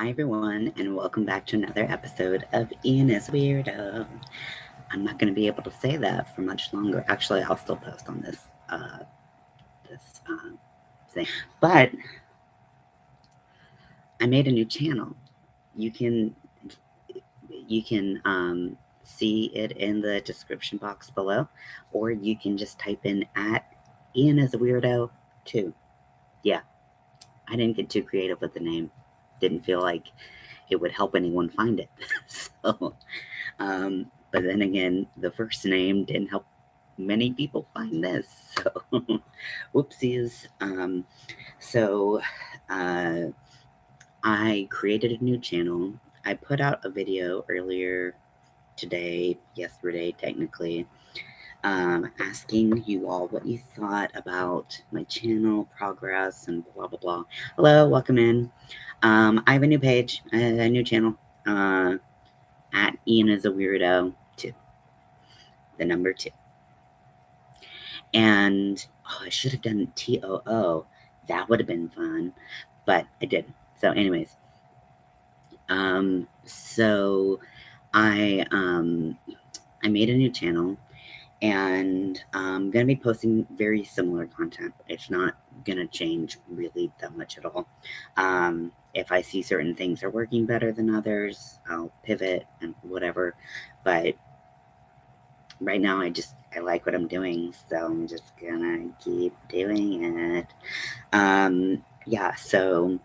Hi, everyone, and welcome back to another episode of Ian is Weirdo. I'm not going to be able to say that for much longer. Actually, I'll still post on this thing, but I made a new channel. You can see it in the description box below, or you can just type in at Ian is a Weirdo 2. Yeah, I didn't get too creative with the name. Didn't feel like it would help anyone find it. So, but then again, the first name didn't help many people find this. So, whoopsies. So, uh, I created a new channel. I put out a video earlier today, yesterday, technically, asking you all what you thought about my channel progress and blah blah blah. Hello, welcome in. I have a new page, a new channel. At Ian is a Weirdo 2, the number 2. And I should have done TOO. That would have been fun, but I didn't. So, anyways, so I made a new channel, and I'm gonna be posting very similar content. It's not gonna change really that much at all. If I see certain things are working better than others, I'll pivot and whatever. But right now, I like what I'm doing, so I'm just gonna keep doing it. Yeah, so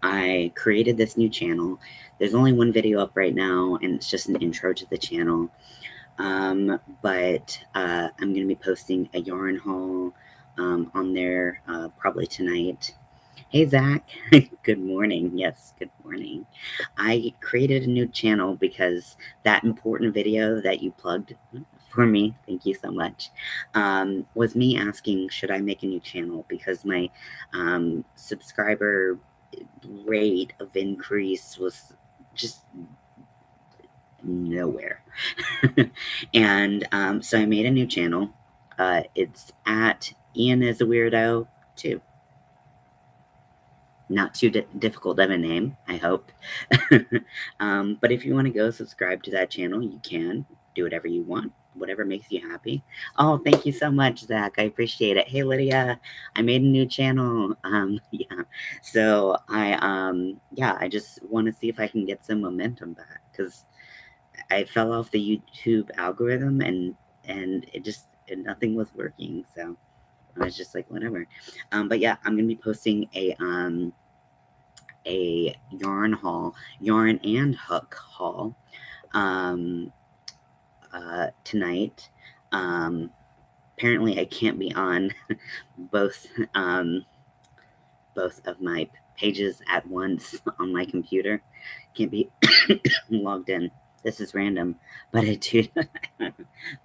I created this new channel. There's only one video up right now, and it's just an intro to the channel. But I'm going to be posting a yarn haul on there probably tonight. Hey, Zach. Good morning. Yes, good morning. I created a new channel because that important video that you plugged for me, thank you so much, was me asking, should I make a new channel? Because my subscriber rate of increase was just nowhere. And so I made a new channel. It's at Ian is a Weirdo 2. Not too difficult of a name, I hope. But if you want to go subscribe to that channel, you can do whatever you want, whatever makes you happy. Oh, thank you so much, Zach. I appreciate it. Hey, Lydia, I made a new channel. Yeah. So I just want to see if I can get some momentum back, because I fell off the YouTube algorithm, and nothing was working. So I was just like, whatever. But yeah, I'm gonna be posting a yarn and hook haul tonight. Apparently, I can't be on both both of my pages at once on my computer. Can't be logged in. This is random, but I do.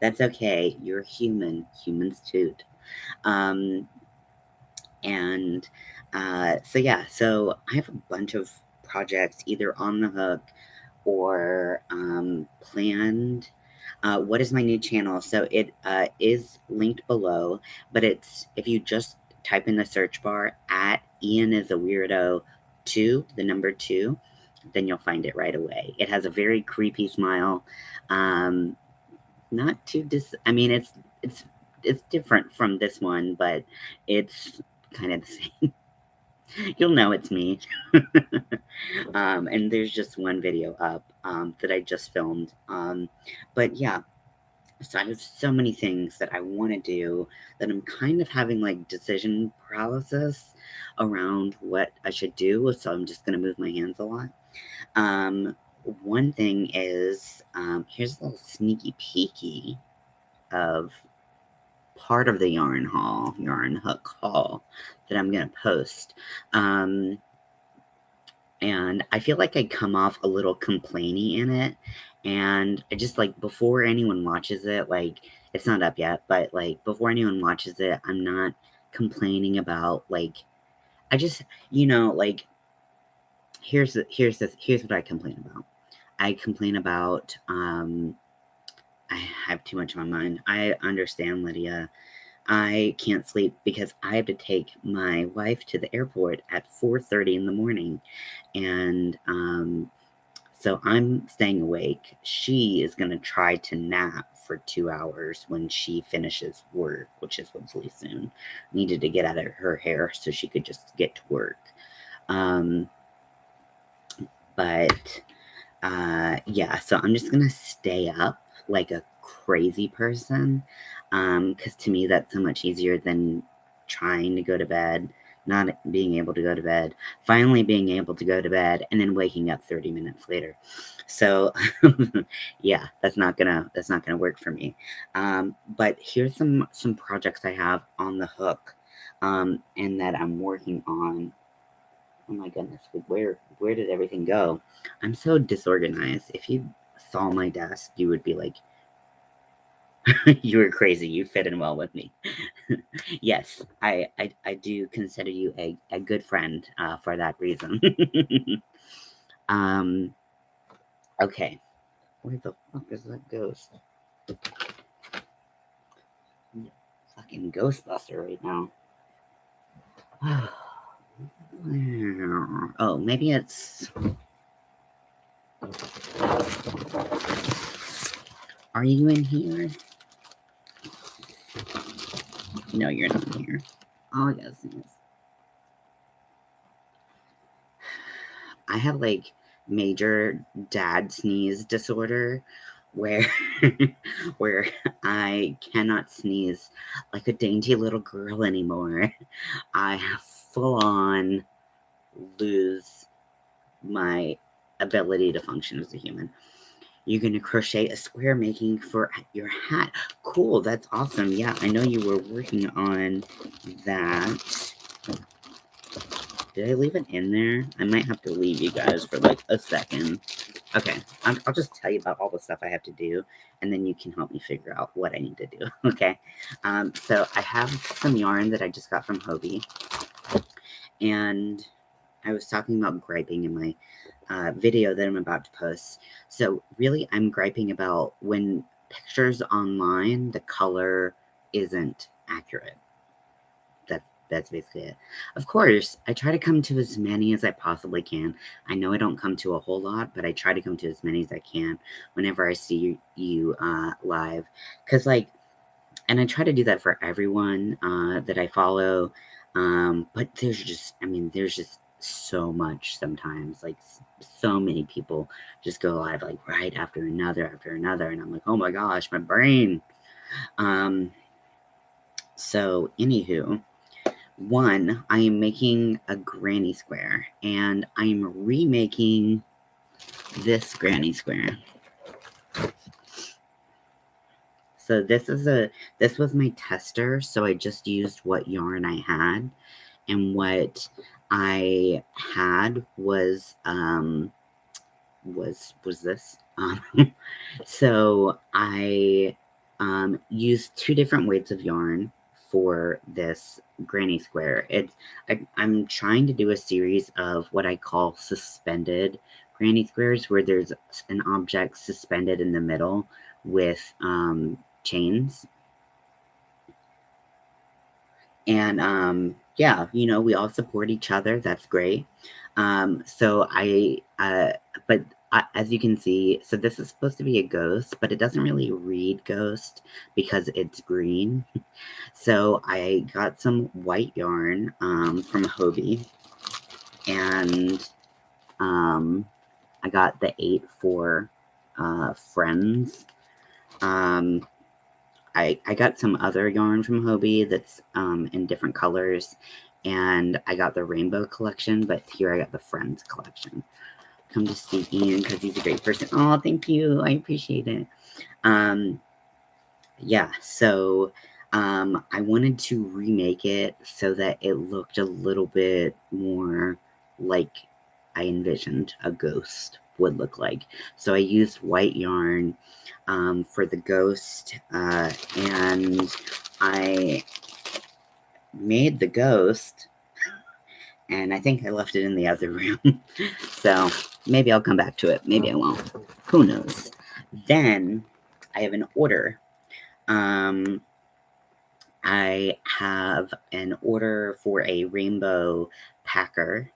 That's okay. You're human. Humans toot. Um, and so yeah, so I have a bunch of projects either on the hook or planned. What is my new channel? So it is linked below, but it's, if you just type in the search bar at Ian is a Weirdo 2, the number 2, then you'll find it right away. It has a very creepy smile. Not too I mean, it's different from this one, but it's kind of the same. You'll know it's me. And there's just one video up that I just filmed. But yeah, so I have so many things that I want to do that I'm kind of having like decision paralysis around what I should do. So I'm just going to move my hands a lot. One thing is, here's a little sneaky peeky of part of the yarn hook haul that I'm going to post. And I feel like I come off a little complainy in it. And I just, like, before anyone watches it, like, it's not up yet, but like before anyone watches it, I'm not complaining about, like, I just, like, here's what I complain about. I complain about I have too much on my mind. I understand, Lydia. I can't sleep because I have to take my wife to the airport at 4:30 in the morning. And so I'm staying awake. She is going to try to nap for 2 hours when she finishes work, which is hopefully soon. Needed to get out of her hair so she could just get to work. Um, but yeah, so I'm just going to stay up like a crazy person. Because to me, that's so much easier than trying to go to bed, not being able to go to bed, finally being able to go to bed, and then waking up 30 minutes later. So yeah, that's not gonna work for me. But here's some projects I have on the hook, and that I'm working on. Oh my goodness, where did everything go? I'm so disorganized. If you saw my desk, you would be like, you were crazy. You fit in well with me. Yes, I do consider you a good friend for that reason. um, okay. Where the fuck is that ghost? Fucking Ghostbuster right now. Oh, maybe it's. Are you in here? No, you're not here. Oh, yes, yes. I have like major dad sneeze disorder where where I cannot sneeze like a dainty little girl anymore. I full on lose my ability to function as a human. You're gonna crochet a square making for your hat. Cool, that's awesome. Yeah, I know you were working on that. Did I leave it in there? I might have to leave you guys for like a second. Okay, I'll just tell you about all the stuff I have to do, and then you can help me figure out what I need to do. Okay, so I have some yarn that I just got from Hobie, and I was talking about griping in my video that I'm about to post. So really, I'm griping about when pictures online, the color isn't accurate. That's basically it. Of course, I try to come to as many as I possibly can. I know I don't come to a whole lot, but I try to come to as many as I can whenever I see you live. Because, like, and I try to do that for everyone that I follow. But there's just so much sometimes. Like, so many people just go live, like, right after another. And I'm like, oh my gosh, my brain. So, anywho. One, I am making a granny square, and I'm remaking this granny square. So this was my tester, so I just used what yarn I had, and what I had was this. So I used two different weights of yarn for this granny square. I'm trying to do a series of what I call suspended granny squares, where there's an object suspended in the middle with chains. And yeah, we all support each other. That's great. So but as you can see, so this is supposed to be a ghost, but it doesn't really read ghost because it's green. So I got some white yarn from Hobie, and I got the 8 for Friends. I got some other yarn from Hobie that's in different colors, and I got the rainbow collection, but here I got the Friends collection. Come to see Ian because he's a great person. Oh, thank you. I appreciate it. Yeah, so I wanted to remake it so that it looked a little bit more like I envisioned a ghost would look like. So I used white yarn for the ghost, and I made the ghost, and I think I left it in the other room. So maybe I'll come back to it. Maybe I won't. Who knows? Then I have an order. I have an order for a rainbow packer.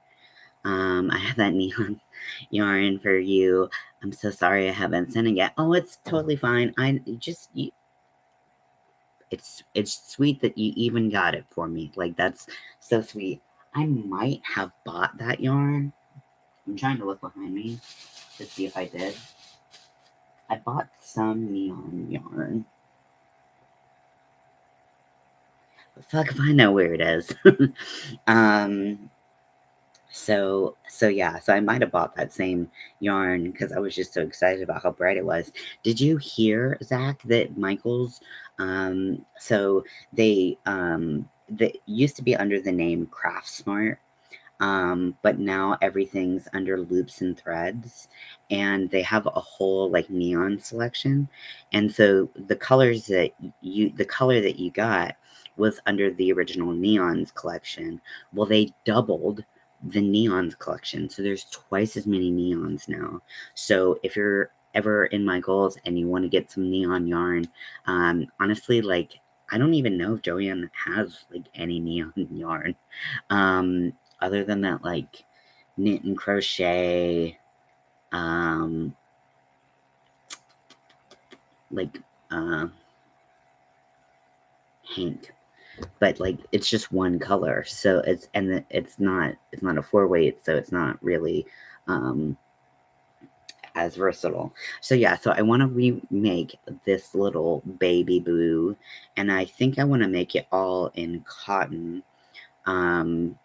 I have that neon yarn for you. I'm so sorry I haven't sent it yet. Oh, it's totally fine. It's sweet that you even got it for me. Like, that's so sweet. I might have bought that yarn. I'm trying to look behind me to see if I did. I bought some neon yarn. But fuck if I know where it is. um so yeah, so I might have bought that same yarn because I was just so excited about how bright it was. Did you hear, Zach, that Michael's so they used to be under the name Craft Smart, but now everything's under Loops and Threads, and they have a whole like neon selection. And so the color that you got was under the original neons collection. Well, they doubled the neons collection, so there's twice as many neons now. So if you're ever in Michael's and you want to get some neon yarn, honestly, like, I don't even know if Joanne has like any neon yarn. Um, Other than that, like, knit and crochet, um, like, uh, Hank, but like it's just one color, so it's not a 4-weight, so it's not really um, as versatile. So yeah, so I want to remake this little baby boo, and I think I want to make it all in cotton. Um,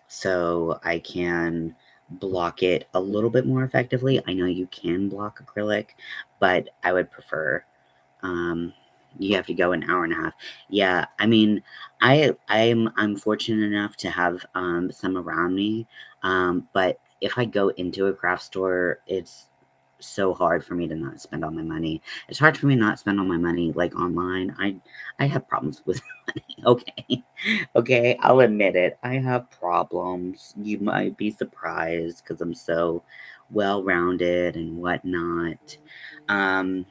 so I can block it a little bit more effectively. I know you can block acrylic, but I would prefer, um, you have to go an hour and a half. Yeah, I mean, I'm fortunate enough to have some around me, but if I go into a craft store, it's so hard for me to not spend all my money. It's hard for me not spend all my money like online. I have problems with money. Okay. Okay, I'll admit it. I have problems. You might be surprised because I'm so well-rounded and whatnot. Um,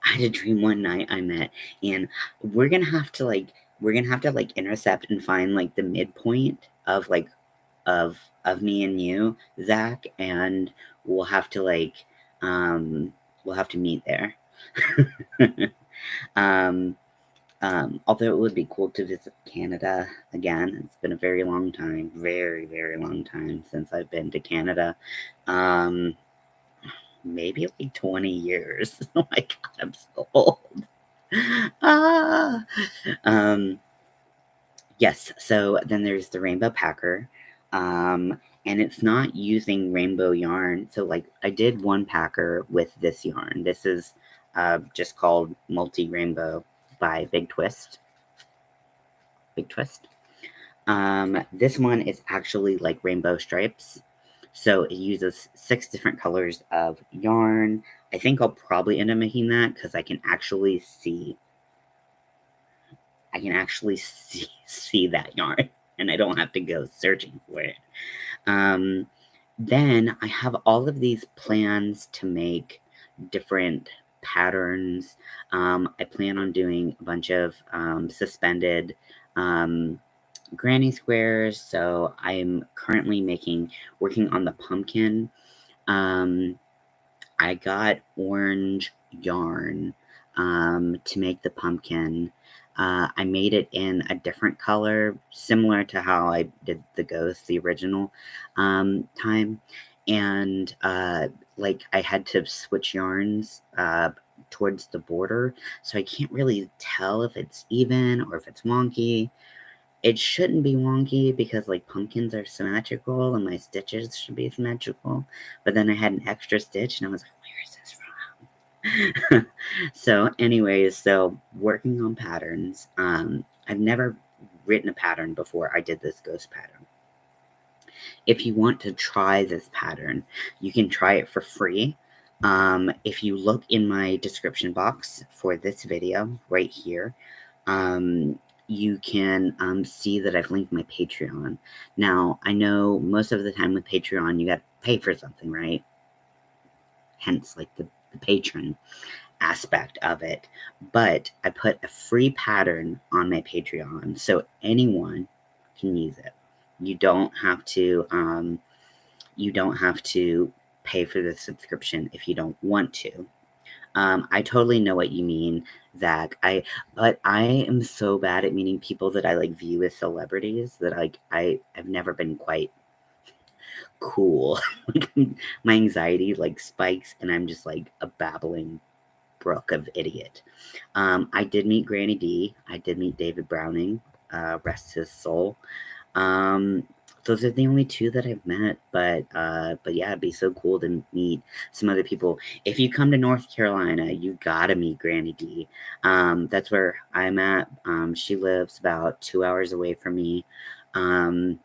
I had a dream one night I met, and we're gonna have to like intercept and find like the midpoint of like of me and you, Zach, and we'll have to like we'll have to meet there. um, Although it would be cool to visit Canada again. It's been a very long time, very, very long time since I've been to Canada. Um, Maybe like 20 years. Oh my god, I'm so old. Ah. Um, yes, so then there's the rainbow packer. And it's not using rainbow yarn. So like I did one packer with this yarn. This is just called Multi Rainbow by Big Twist. Big Twist. This one is actually like rainbow stripes. So it uses 6 different colors of yarn. I think I'll probably end up making that because I can actually see that yarn, and I don't have to go searching for it. Um, then I have all of these plans to make different patterns. I plan on doing a bunch of suspended um, granny squares. So I'm currently working on the pumpkin. Um, I got orange yarn to make the pumpkin. I made it in a different color, similar to how I did the ghost, the original time. And like I had to switch yarns towards the border, so I can't really tell if it's even or if it's wonky. It shouldn't be wonky because like pumpkins are symmetrical and my stitches should be symmetrical. But then I had an extra stitch and I was like, where is this from? So anyways, so working on patterns. I've never written a pattern before I did this ghost pattern. If you want to try this pattern, you can try it for free. If you look in my description box for this video right here, you can see that I've linked my Patreon. Now, I know most of the time with Patreon, you got to pay for something, right? Hence, like the patron. aspect of it, but I put a free pattern on my Patreon so anyone can use it. You don't have to pay for the subscription if you don't want to. I totally know what you mean, Zach. But I am so bad at meeting people that I like view as celebrities that I've never been quite cool. Like my anxiety like spikes and I'm just like a babbling brook of idiot. I did meet Granny D. I did meet David Browning. Rest his soul. Um, those are the only two that I've met, but yeah, it'd be so cool to meet some other people. If you come to North Carolina, you gotta meet Granny D. That's where I'm at. She lives about 2 hours away from me, um,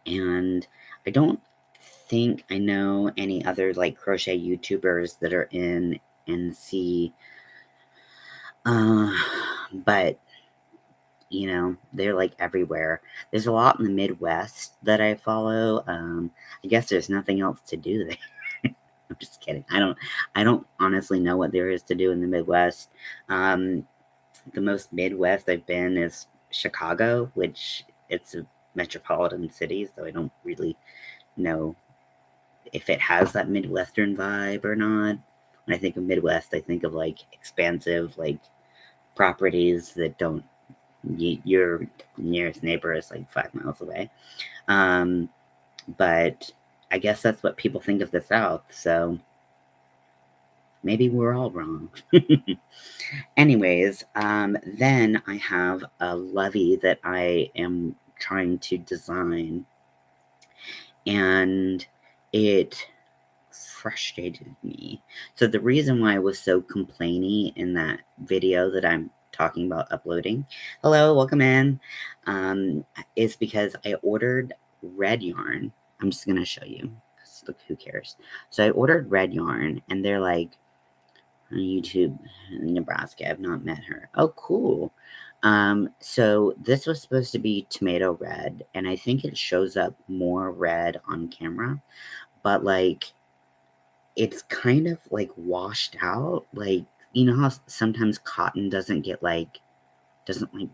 and I don't think I know any other like crochet YouTubers that are in NC. But you know, they're like everywhere. There's a lot in the Midwest that I follow. I guess there's nothing else to do there. I'm just kidding. I don't honestly know what there is to do in the Midwest. Um, the most Midwest I've been is Chicago, which it's a metropolitan city, so I don't really know if it has that Midwestern vibe or not. When I think of Midwest, I think of like expansive, like properties that don't your nearest neighbor is like 5 miles away. Um, but I guess that's what people think of the South. So maybe we're all wrong. Anyways, then I have a levee that I am trying to design, and it frustrated me. So the reason why I was so complainy in that video that I'm talking about uploading, hello, welcome in, is because I ordered red yarn. I'm just gonna show you. 'Cause look, who cares? So I ordered red yarn, and they're like on YouTube, Nebraska. I've not met her. Oh, cool. So this was supposed to be tomato red, and I think it shows up more red on camera, but like it's kind of like washed out. Like, you know how sometimes cotton doesn't like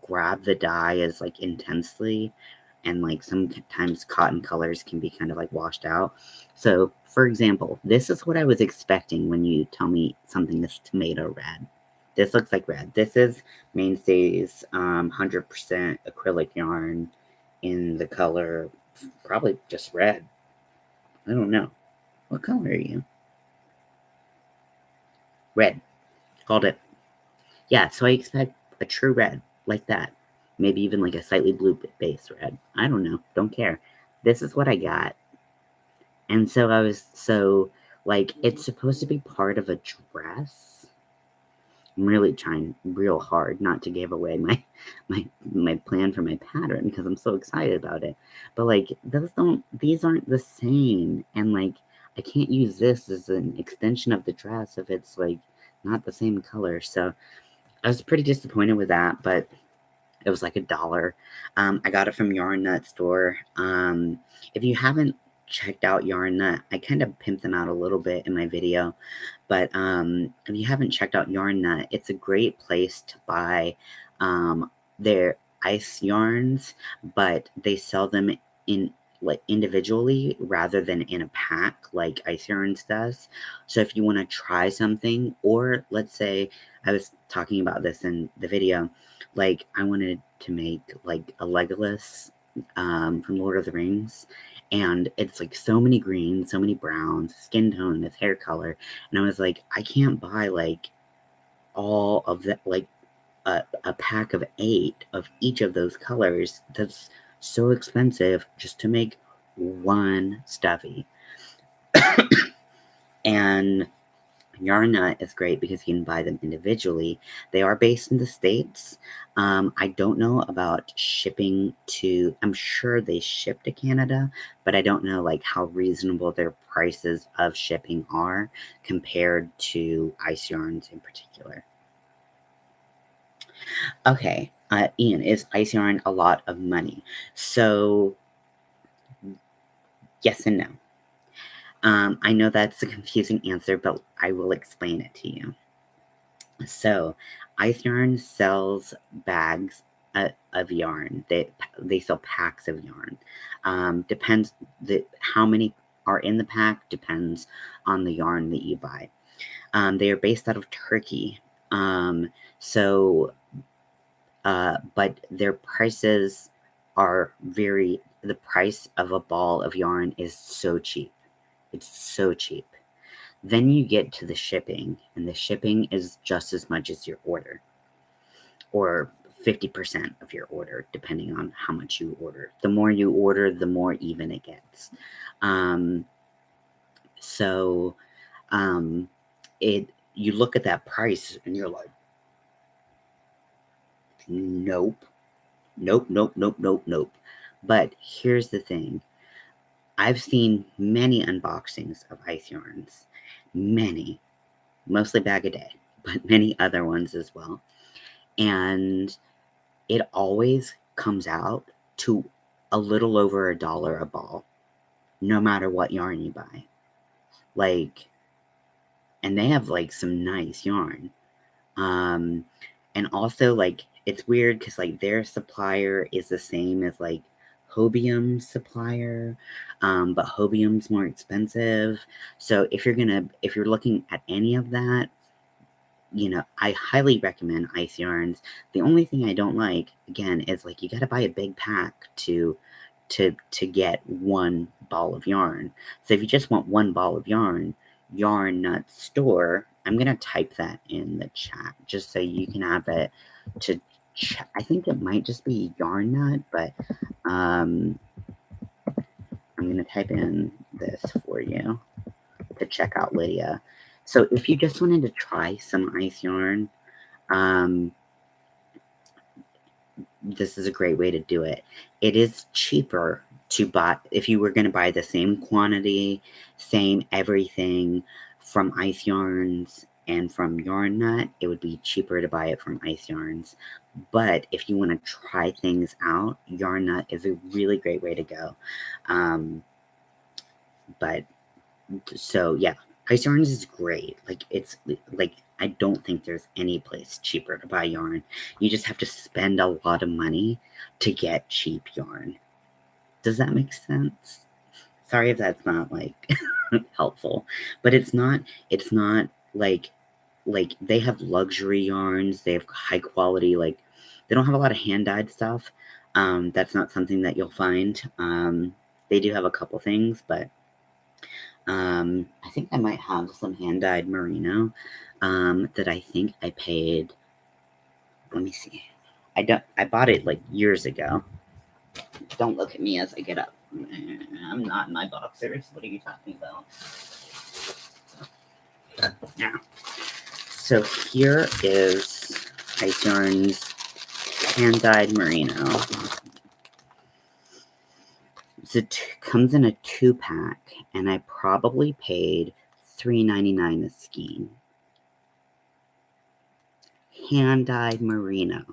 grab the dye as like intensely, and like sometimes cotton colors can be kind of like washed out. So, for example, this is what I was expecting when you tell me something is tomato red. This looks like red. This is Mainstay's 100% acrylic yarn in the color probably just red. I don't know. What color are you? Red. Called it. Yeah, so I expect a true red like that. Maybe even like a slightly blue base red. I don't know. Don't care. This is what I got. And so I was so like it's supposed to be part of a dress. I'm really trying real hard not to give away my plan for my pattern because I'm so excited about it. But like these aren't the same, and like I can't use this as an extension of the dress if it's like not the same color. So I was pretty disappointed with that, but it was like $1. I got it from Yarn Nut store. If you haven't checked out Yarn Nut, I kind of pimped them out a little bit in my video, but if you haven't checked out Yarn Nut, it's a great place to buy their ice yarns, but they sell them in like individually rather than in a pack like Ice Yarns does. So if you want to try something, or let's say I was talking about this in the video, like I wanted to make like a Legolas from Lord of the Rings, and it's like so many greens, so many browns, skin tone, his hair color, and I was like, I can't buy like all of that, like a pack of 8 of each of those colors. That's so expensive just to make one stuffy. And Yarn Nut is great because you can buy them individually. They are based in the States. I don't know about shipping to, I'm sure they ship to Canada, but I don't know like how reasonable their prices of shipping are compared to ice yarns in particular. Okay, Ian, is ice yarn a lot of money? So, yes and no. I know that's a confusing answer, but I will explain it to you. So, Ice Yarn sells bags of yarn. They sell packs of yarn. Depends how many are in the pack depends on the yarn that you buy. They are based out of Turkey. So, but their prices are the price of a ball of yarn is so cheap. It's so cheap. Then you get to the shipping, and the shipping is just as much as your order, or 50% of your order, depending on how much you order. The more you order, the more even it gets. Um, so, um, you look at that price and you're like, nope, nope, nope, nope, nope, nope. But here's the thing. I've seen many unboxings of ice yarns, many, mostly Bag a Day, but many other ones as well. And it always comes out to a little over $1 a ball, no matter what yarn you buy. Like, and they have like some nice yarn. And also, like, it's weird because like their supplier is the same as like Hobium's supplier, but Hobium's more expensive. So if you're looking at any of that, I highly recommend Ice Yarns. The only thing I don't like, again, is like you got to buy a big pack to get one ball of yarn. So if you just want one ball of yarn, Yarn Nut Store. I'm gonna type that in the chat just so you can have it to. I think it might just be Yarn Nut, but I'm gonna type in this for you to check out Lydia. So if you just wanted to try some ice yarn, um, this is a great way to do it. It is cheaper to buy if you were going to buy the same quantity, same everything from Ice Yarns and from Yarn Nut. It would be cheaper to buy it from Ice Yarns. But if you want to try things out, Yarn Nut is a really great way to go. But so yeah, Ice Yarns is great. Like it's like I don't think there's any place cheaper to buy yarn. You just have to spend a lot of money to get cheap yarn. Does that make sense? Sorry if that's not like helpful, but it's not like they have luxury yarns, they have high quality, like they don't have a lot of hand dyed stuff. That's not something that you'll find. They do have a couple things, but I think I might have some hand-dyed merino that I think I paid. Let me see. I bought it like years ago. Don't look at me as I get up. I'm not in my boxers. What are you talking about? Yeah. So here is Ice Yarn's hand-dyed merino. It comes in a 2-pack, and I probably paid $3.99 a skein. Hand-dyed merino.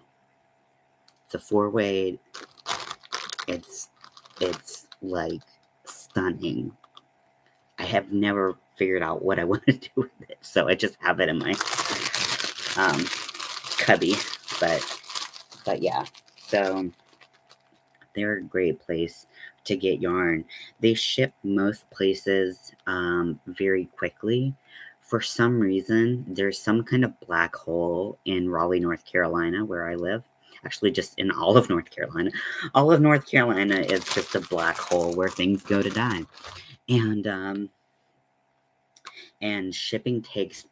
It's a 4-way. It's like stunning. I have never figured out what I want to do with it, so I just have it in my cubby. But yeah, so they're a great place to get yarn. They ship most places very quickly. For some reason, there's some kind of black hole in Raleigh, North Carolina, where I live. Actually, just in all of North Carolina. All of North Carolina is just a black hole where things go to die. And shipping takes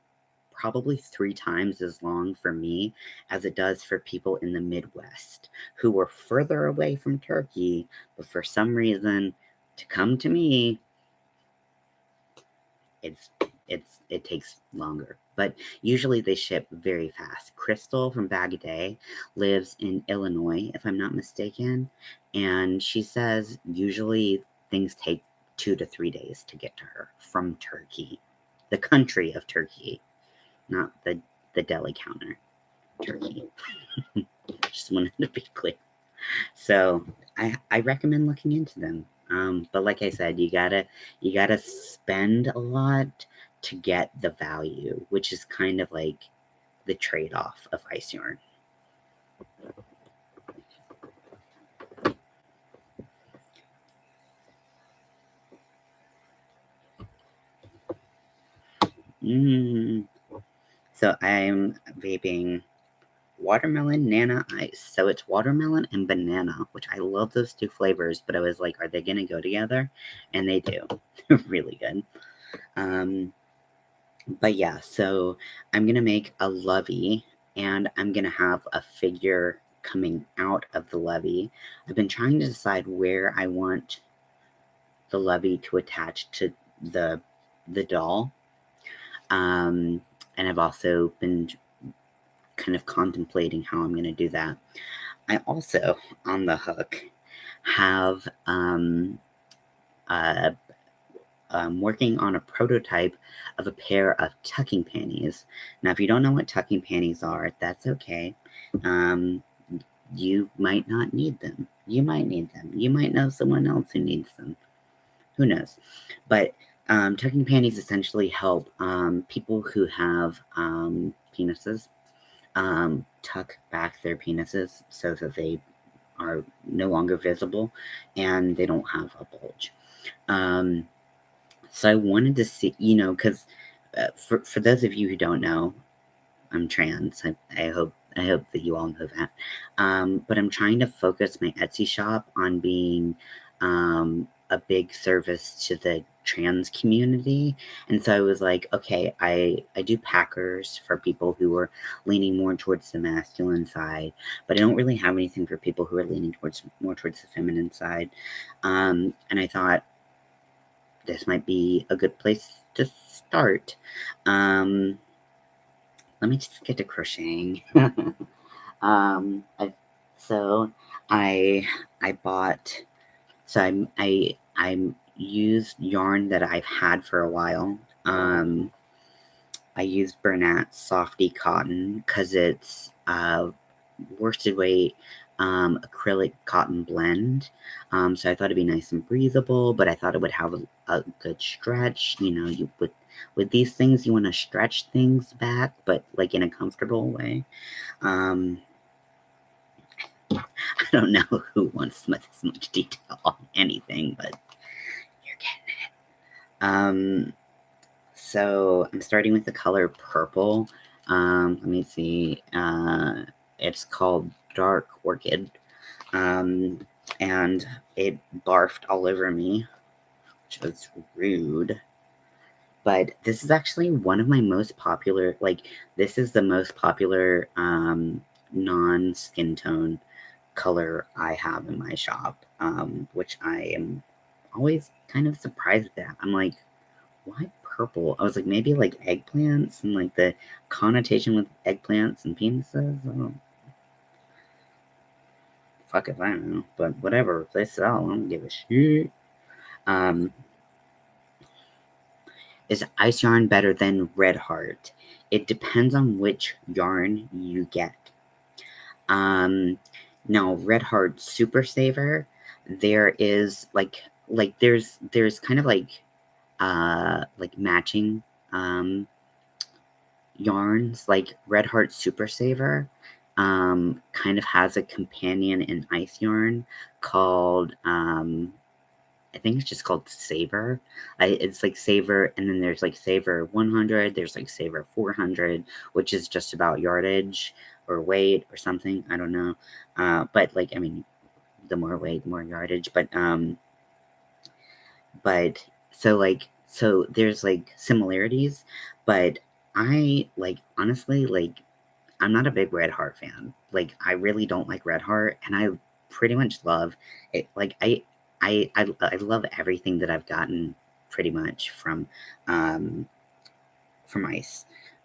probably 3 times as long for me as it does for people in the Midwest who are further away from Turkey, but for some reason, to come to me, it takes longer. But usually they ship very fast. Crystal from Bag a Day lives in Illinois, if I'm not mistaken, and she says usually things take 2 to 3 days to get to her from Turkey, the country of Turkey, not the deli counter, Turkey. Just wanted to be clear. So I recommend looking into them. But like I said, you gotta spend a lot to get the value, which is kind of like the trade-off of ice yarn. So I'm vaping watermelon nana ice. So it's watermelon and banana, which I love those two flavors, but I was like, are they gonna go together? And they do. They're really good. But yeah, so I'm gonna make a lovey, and I'm gonna have a figure coming out of the lovey. I've been trying to decide where I want the lovey to attach to the doll. And I've also been kind of contemplating how I'm going to do that. I also, on the hook, have working on a prototype of a pair of tucking panties. Now, if you don't know what tucking panties are, that's okay. You might not need them. You might need them. You might know someone else who needs them. Who knows? But tucking panties essentially help people who have penises tuck back their penises so that they are no longer visible and they don't have a bulge. So I wanted to see, because for those of you who don't know, I'm trans. I hope that you all know that. But I'm trying to focus my Etsy shop on being a big service to the trans community. And so I was like, okay, I do packers for people who are leaning more towards the masculine side, but I don't really have anything for people who are leaning more towards the feminine side. And I thought this might be a good place to start. Let me just get to crocheting. um, I, so I bought. So I used yarn that I've had for a while. I used Bernat's Softy Cotton because it's worsted weight acrylic cotton blend. So I thought it'd be nice and breathable, but I thought it would have a good stretch. You with these things, you want to stretch things back, but like in a comfortable way. I don't know who wants this much detail on anything, but you're getting it. So I'm starting with the color purple. Let me see. It's called Dark Orchid. And it barfed all over me, which was rude. But this is actually one of my most popular, this is the most popular non-skin tone color I have in my shop, which I am always kind of surprised at. I'm like, why purple? I was like, maybe like eggplants and like the connotation with eggplants and penises. I don't, fuck if I don't know, but whatever. If they sell, I don't give a shit. Is ice yarn better than red heart? It depends on which yarn you get. Now red heart super saver, there is there's kind of like matching yarns. Like red heart super saver kind of has a companion in ice yarn called I think it's just called Saver. It's like Saver, and then there's like Saver 100, there's like Saver 400, which is just about yardage or weight or something. I don't know. But like, I mean, the more weight, the more yardage. But so there's like similarities, but I like honestly like I'm not a big Red Heart fan. Like I really don't like Red Heart, and I pretty much love it. Like I love everything that I've gotten pretty much from ice.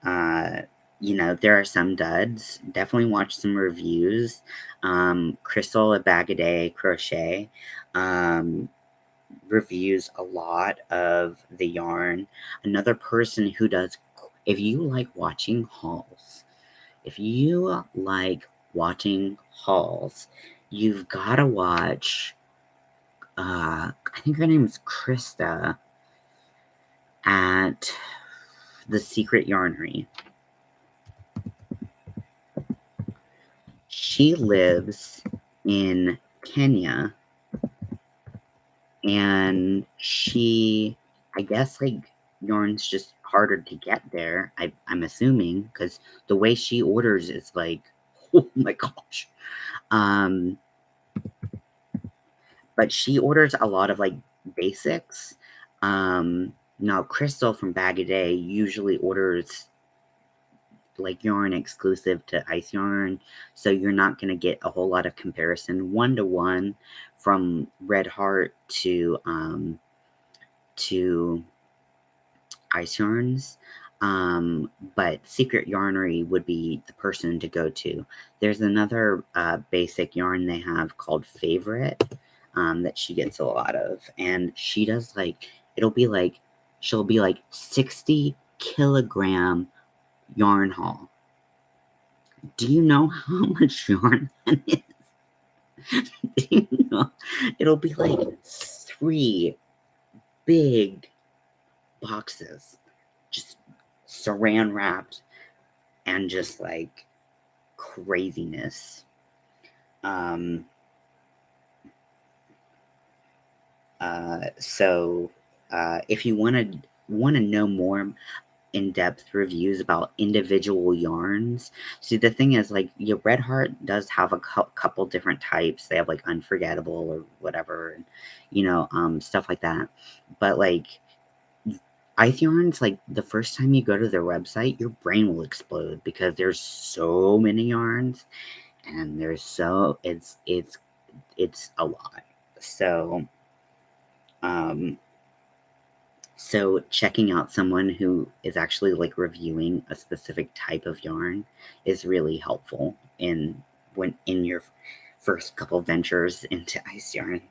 Uh, there are some duds. Definitely watch some reviews. Crystal at Bag a Day Crochet reviews a lot of the yarn. Another person who does, if you like watching hauls, you've got to watch, I think her name is Krista at The Secret Yarnery. she lives in Kenya, and I guess, like, yarn's just harder to get there. I'm assuming, because the way she orders is like, oh my gosh. Um, but she orders a lot of, like, basics. Now Crystal from Bag a Day usually orders, like, yarn exclusive to Ice Yarn, so you're not gonna get a whole lot of comparison one-to-one from Red Heart to Ice Yarns. But Secret Yarnery would be the person to go to. There's another basic yarn they have called Favorite, that she gets a lot of, and she does, like, she'll be like 60 kilogram yarn haul. Do you know how much yarn that is? Do you know? It'll be like 3 big boxes, just saran wrapped, and just like craziness. So if you want to know more in-depth reviews about individual yarns, see, the thing is, like, your Red Heart does have a couple different types. They have, like, Unforgettable or whatever, and stuff like that. But, like, Ice Yarns, like, the first time you go to their website, your brain will explode because there's so many yarns, and it's a lot. So checking out someone who is actually, like, reviewing a specific type of yarn is really helpful in your first couple ventures into Ice Yarn.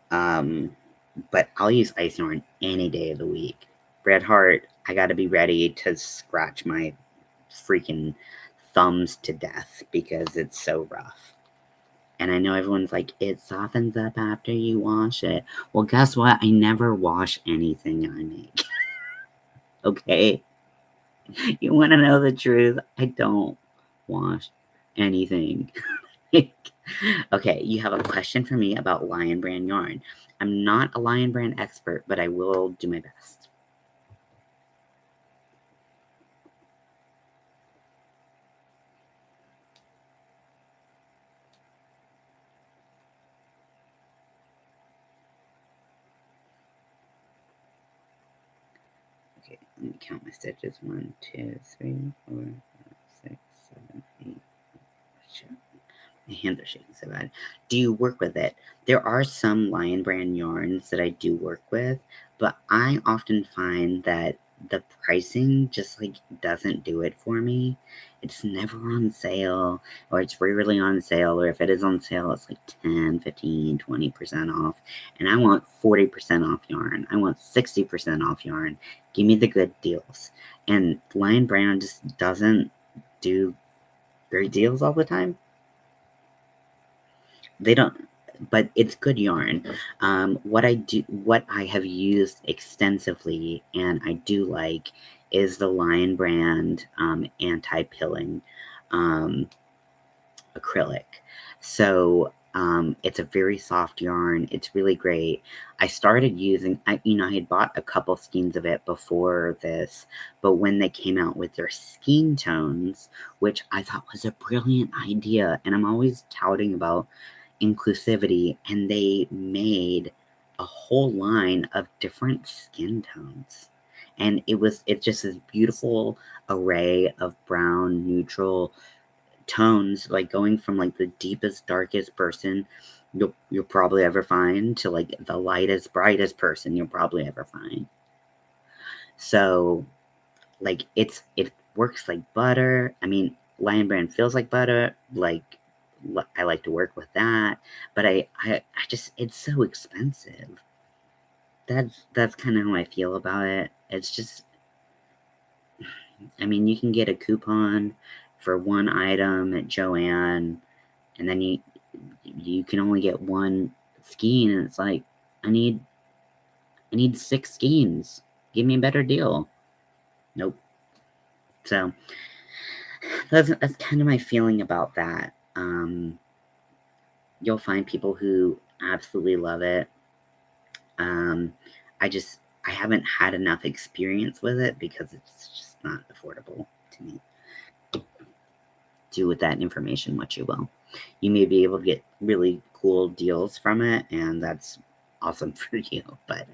But I'll use Ice Yarn any day of the week. Red Heart, I gotta be ready to scratch my freaking thumbs to death because it's so rough. And I know everyone's like, it softens up after you wash it. Well, guess what? I never wash anything I make. Okay? You want to know the truth? I don't wash anything. Okay, you have a question for me about Lion Brand yarn. I'm not a Lion Brand expert, but I will do my best. Okay, let me count my stitches. 1, 2, 3, 4, 5, 6, 7, 8. Shit. My hands are shaking so bad. Do you work with it? There are some Lion Brand yarns that I do work with, but I often find that the pricing just, like, doesn't do it for me. It's never on sale, or it's rarely on sale, or if it is on sale, it's like 10, 15, 20% off. And I want 40% off yarn. I want 60% off yarn. Give me the good deals. And Lion Brand just doesn't do great deals all the time. They don't, but it's good yarn. What I have used extensively, and I do like, is the Lion Brand anti-pilling acrylic. So it's a very soft yarn. It's really great. I started using, I had bought a couple skeins of it before this, but when they came out with their skein tones, which I thought was a brilliant idea, and I'm always touting about inclusivity, and they made a whole line of different skin tones, and it's just this beautiful array of brown, neutral tones, like, going from, like, the deepest, darkest person you'll probably ever find to, like, the lightest, brightest person you'll probably ever find. So, like, it works like butter. I mean, Lion Brand feels like butter. Like, I like to work with that, but I just, it's so expensive. That's kind of how I feel about it. It's just, I mean, you can get a coupon for one item at Joann, and then you can only get one skein, and it's like, I need 6 skeins. Give me a better deal. Nope. So that's kind of my feeling about that. You'll find people who absolutely love it. Um, I haven't had enough experience with it because it's just not affordable to me. Do with that information what you will. You may be able to get really cool deals from it, and that's awesome for you, but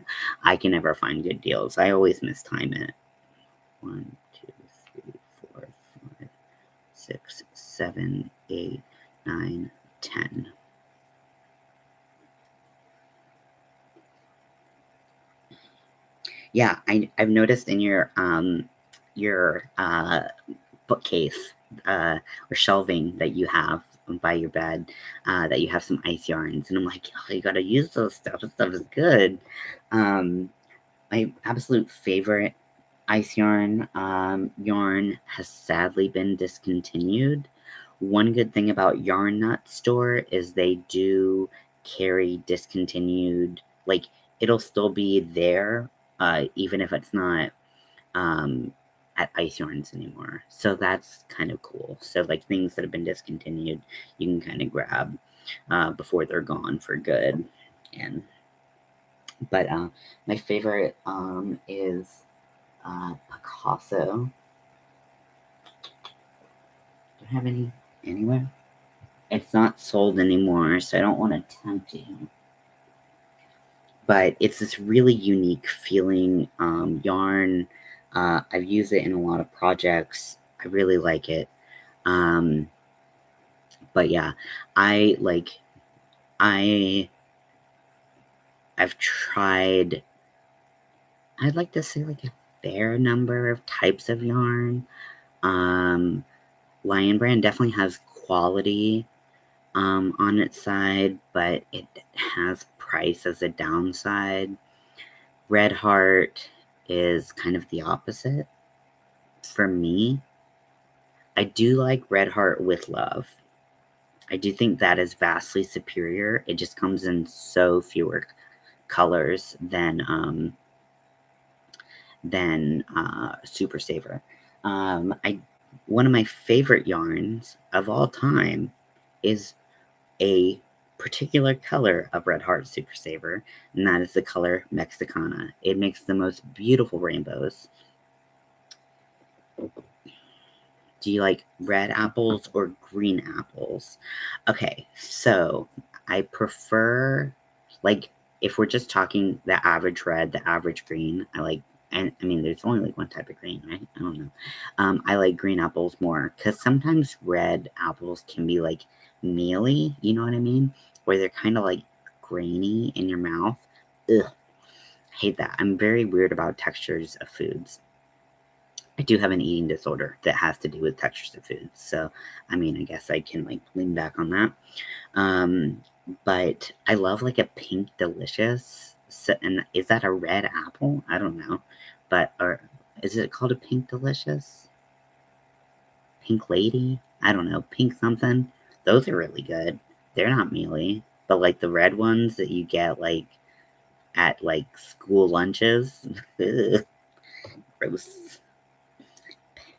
I can never find good deals. I always mistime it. 1, 2, 3, 4, 5, 6, 7, 8, 9, 10. Yeah, I've noticed in your bookcase or shelving that you have by your bed that you have some ice yarns, and I'm like, oh, you gotta use those stuff. This stuff is good. Um, my absolute favorite ice yarn has sadly been discontinued. One good thing about Yarn Nut store is they do carry discontinued, like, it'll still be there, even if it's not um, at Ice Yarns anymore. So that's kind of cool. So, like, things that have been discontinued, you can kind of grab before they're gone for good. And but my favorite is Picasso. Do I have any anywhere? It's not sold anymore, so I don't want to tempt you. But it's this really unique feeling yarn. I've used it in a lot of projects. I really like it. Um, but yeah, I like I I've tried. I'd like to say like a fair number of types of yarn. Um, Lion Brand definitely has quality on its side, but it has price as a downside. Red Heart is kind of the opposite for me. I do like Red Heart with Love. I do think that is vastly superior. It just comes in so fewer colors than Super Saver. I One of my favorite yarns of all time is a particular color of Red Heart Super Saver, and that is the color Mexicana. It makes the most beautiful rainbows. Do you like red apples or green apples? Okay, so I prefer, like, if we're just talking the average red, the average green, I like, and I mean, there's only like one type of green, right? I don't know. I like green apples more because sometimes red apples can be like mealy, you know what I mean? Where they're kind of like grainy in your mouth. Ugh, hate that. I'm very weird about textures of foods. I do have an eating disorder that has to do with textures of food. So, I mean, I guess I can like lean back on that. Um, but I love like a pink delicious. So, and is that a red apple? I don't know. But or is it called a pink delicious? Pink lady? I don't know. Pink something. Those are really good. They're not mealy, but like the red ones that you get like at like school lunches. Ugh, gross.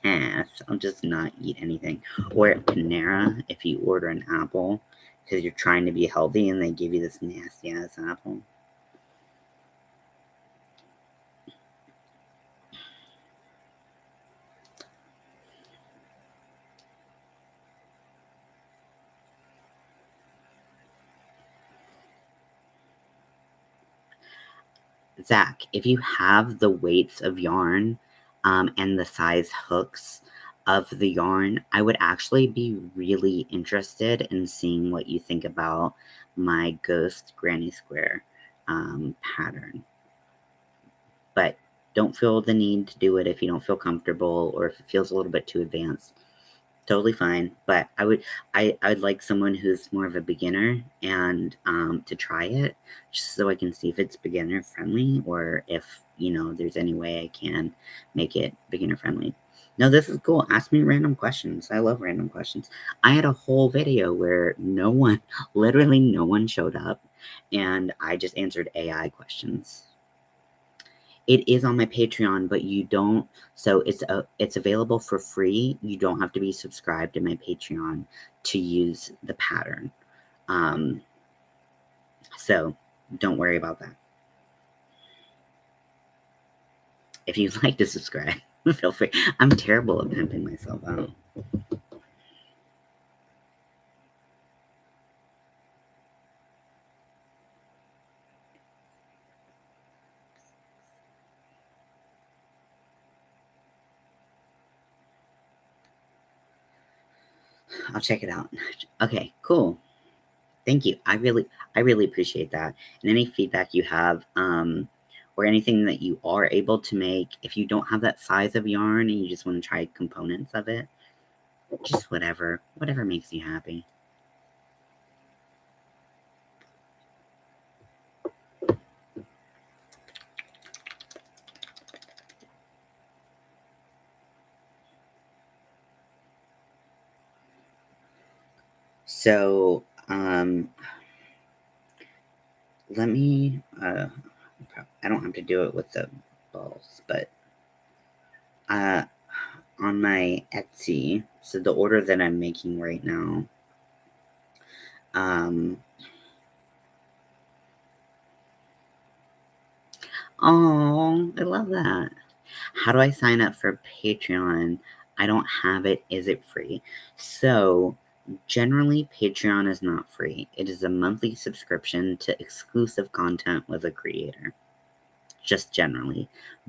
Pass. I'll just not eat anything. Or at Panera, if you order an apple because you're trying to be healthy and they give you this nasty ass apple. Zach, if you have the weights of yarn and the size hooks of the yarn, I would actually be really interested in seeing what you think about my Ghost Granny Square pattern. But don't feel the need to do it if you don't feel comfortable or if it feels a little bit too advanced. Totally fine, but I'd like someone who's more of a beginner and to try it just so I can see if it's beginner friendly or if there's any way I can make it beginner friendly. No, this is cool. Ask me random questions. I love random questions. I had a whole video where no one, literally no one showed up, and I just answered AI questions. It is on my Patreon, but you don't. So it's available for free. You don't have to be subscribed to my Patreon to use the pattern. Um, so don't worry about that. If you'd like to subscribe, feel free. I'm terrible at pimping myself out. I'll check it out. Okay, cool. Thank you. I really appreciate that. And any feedback you have, or anything that you are able to make, if you don't have that size of yarn and you just want to try components of it, just whatever makes you happy. So, let me, I don't have to do it with the balls, but, uh, on my Etsy, so the order that I'm making right now, um, oh, I love that. How do I sign up for Patreon? I don't have it. Is it free? So, generally, Patreon is not free. It is a monthly subscription to exclusive content with a creator, just generally.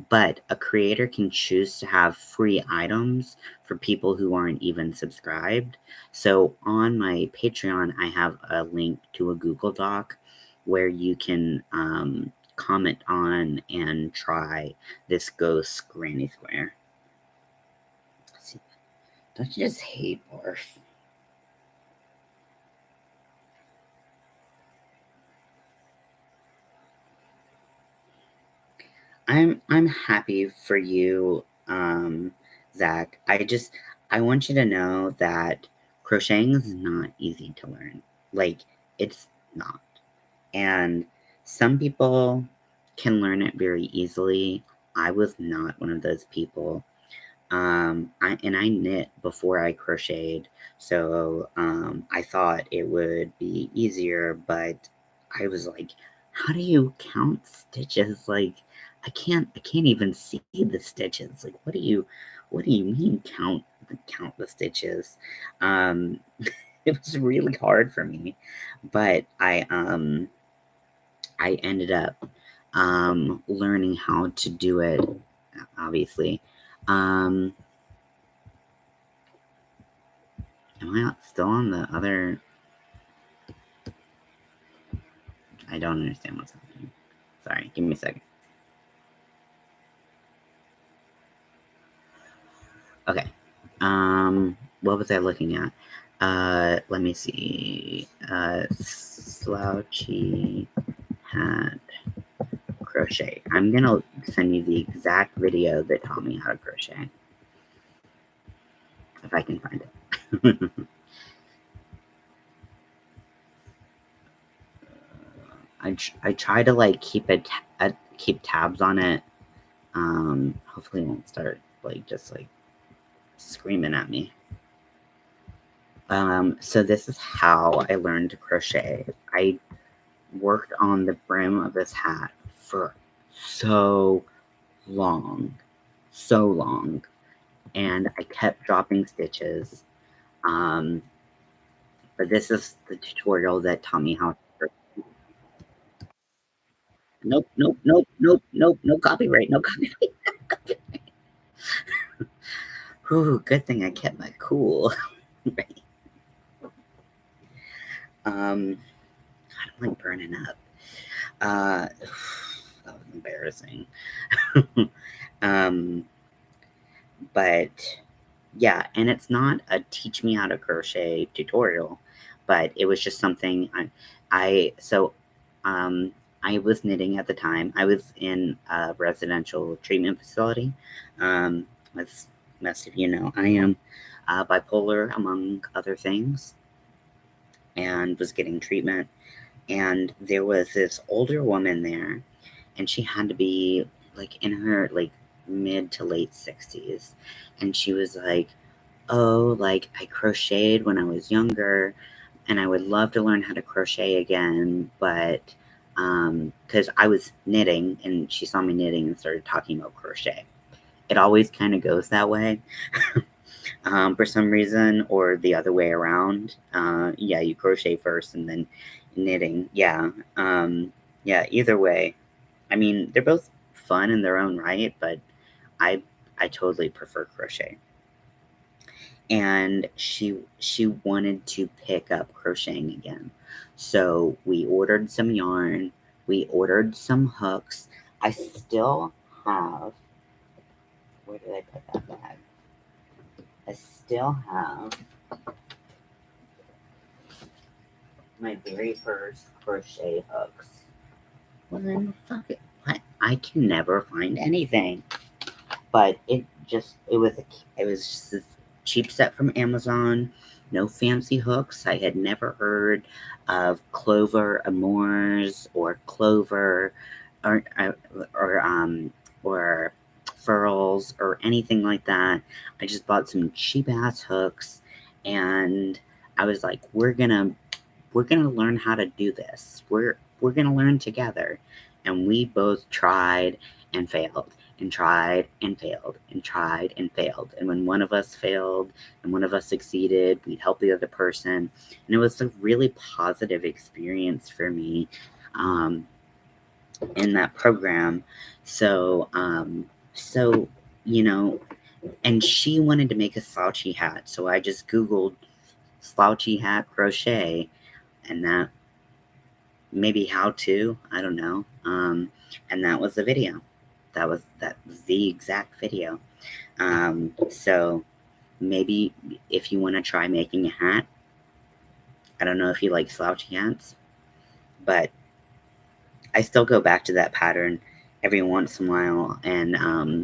But a creator can choose to have free items for people who aren't even subscribed. So, on my Patreon, I have a link to a Google Doc where you can comment on and try this ghost granny square. See, don't you just hate barf? I'm happy for you, Zach. I want you to know that crocheting is not easy to learn. Like, it's not. And some people can learn it very easily. I was not one of those people. I knit before I crocheted, so I thought it would be easier, but I was like, how do you count stitches? Like, I can't even see the stitches. Like, what do you mean count the stitches? Um, it was really hard for me, but I ended up learning how to do it, obviously. Um, Am I still on the other? I don't understand what's happening. Sorry, give me a second. Okay. What was I looking at? Let me see. Slouchy hat crochet. I'm gonna send you the exact video that taught me how to crochet, if I can find it. I try to like keep tabs on it. Hopefully it won't start like just like screaming at me. So this is how I learned to crochet. I worked on the brim of this hat for so long, so long, and I kept dropping stitches. Um, but this is the tutorial that taught me how to crochet. Nope, nope, nope, nope, nope, no copyright, no copyright. Ooh, good thing I kept my cool. Right. I don't like burning up. Uh, that was embarrassing. um, but yeah, and it's not a teach me how to crochet tutorial, but it was just something I so um, I was knitting at the time. I was in a residential treatment facility. As most of you know, I am bipolar among other things, and was getting treatment. And there was this older woman there, and she had to be like in her like mid to late 60s, and she was like, "Oh, like I crocheted when I was younger, and I would love to learn how to crochet again, but because I was knitting, and she saw me knitting and started talking about crochet. It always kind of goes that way." For some reason, or the other way around. Yeah, you crochet first and then knitting. Yeah, either way. I mean, they're both fun in their own right, but I I totally prefer crochet. And she wanted to pick up crocheting again. So we ordered some yarn, we ordered some hooks. I still have, where did I put that bag? I still have my very first crochet hooks. Well then, fuck it. What? I can never find anything. But it was just this cheap set from Amazon. No fancy hooks. I had never heard of clover amours or clover or or um or furls or anything like that. I just bought some cheap ass hooks, and I was like, we're gonna learn how to do this. We're gonna learn together. And we both tried and failed and tried and failed and tried and failed. And when one of us failed and one of us succeeded, we'd help the other person. And it was a really positive experience for me um, in that program. So, so you know, and she wanted to make a slouchy hat, so I just Googled slouchy hat crochet, and that maybe how to, I don't know. And that was the video. That was the exact video. So maybe if you want to try making a hat, I don't know if you like slouchy hats, but I still go back to that pattern every once in a while and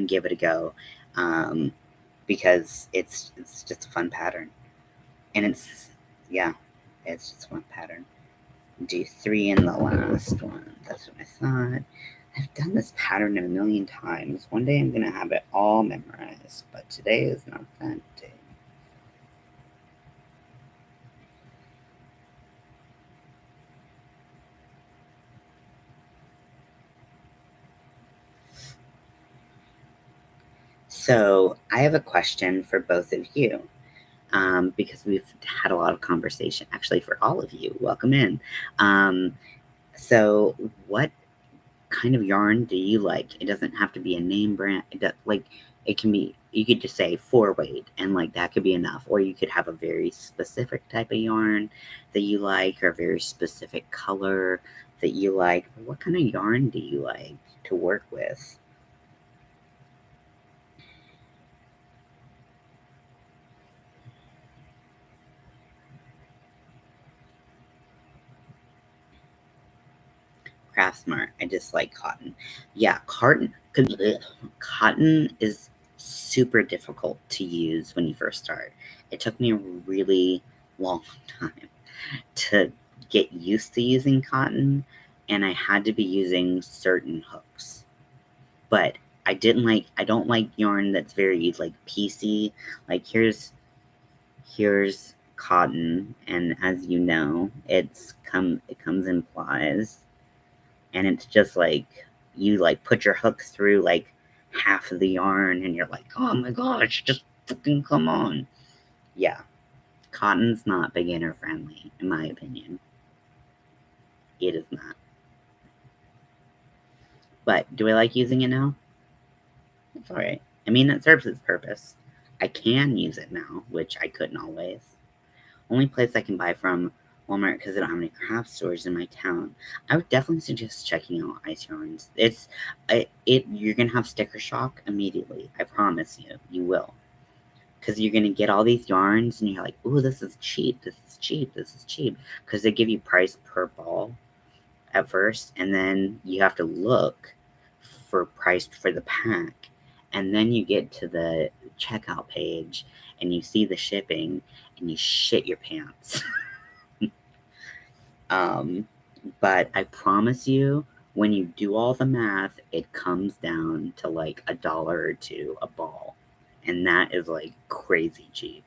give it a go, um, because it's just a fun pattern, and yeah, it's just a fun pattern. Do 3 in the last one. That's what I thought. I've done this pattern a million times. One day I'm going to have it all memorized, but today is not that day. So I have a question for both of you, because we've had a lot of conversation. Actually, for all of you, welcome in. So, what kind of yarn do you like? It doesn't have to be a name brand. Like it can be. You could just say 4-weight, and like that could be enough. Or you could have a very specific type of yarn that you like, or a very specific color that you like. What kind of yarn do you like to work with? Craft Smart. I just like cotton. Yeah, cotton is super difficult to use when you first start. It took me a really long time to get used to using cotton, and I had to be using certain hooks. But I don't like yarn that's very like piecey. Like here's cotton, and as you know, it comes in plies, and it's just like you like put your hook through like half of the yarn, and you're like, oh my gosh, just fucking come on. Yeah, cotton's not beginner friendly, in my opinion. It is not. But do I like using it now? It's alright. I mean, it serves its purpose. I can use it now, which I couldn't always. Only place I can buy from Walmart because I don't have any craft stores in my town. I would definitely suggest checking out Ice Yarns. You're gonna have sticker shock immediately. I promise you, you will. Because you're gonna get all these yarns and you're like, "Ooh, this is cheap. This is cheap. This is cheap." Because they give you price per ball at first, and then you have to look for price for the pack, and then you get to the checkout page and you see the shipping and you shit your pants. um, but I promise you, when you do all the math, it comes down to like $1 or $2 a ball. And that is like crazy cheap.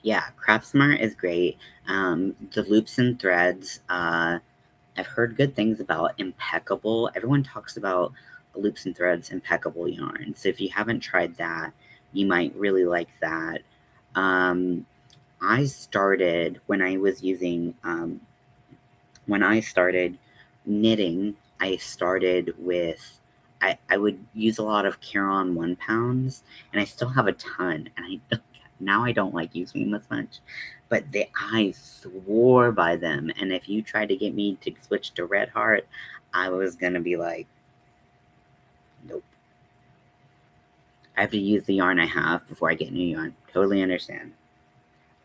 Yeah, Craftsmart is great. The loops and threads, I've heard good things about Impeccable. Everyone talks about loops and threads Impeccable yarn. So if you haven't tried that, you might really like that. Um, I started when I was using when I started knitting, I started with I would use a lot of Caron 1 pounds, and I still have a ton, and now I don't like using them as much, but I swore by them, and if you tried to get me to switch to Red Heart, I was gonna be like, nope. I have to use the yarn I have before I get new yarn. Totally understand.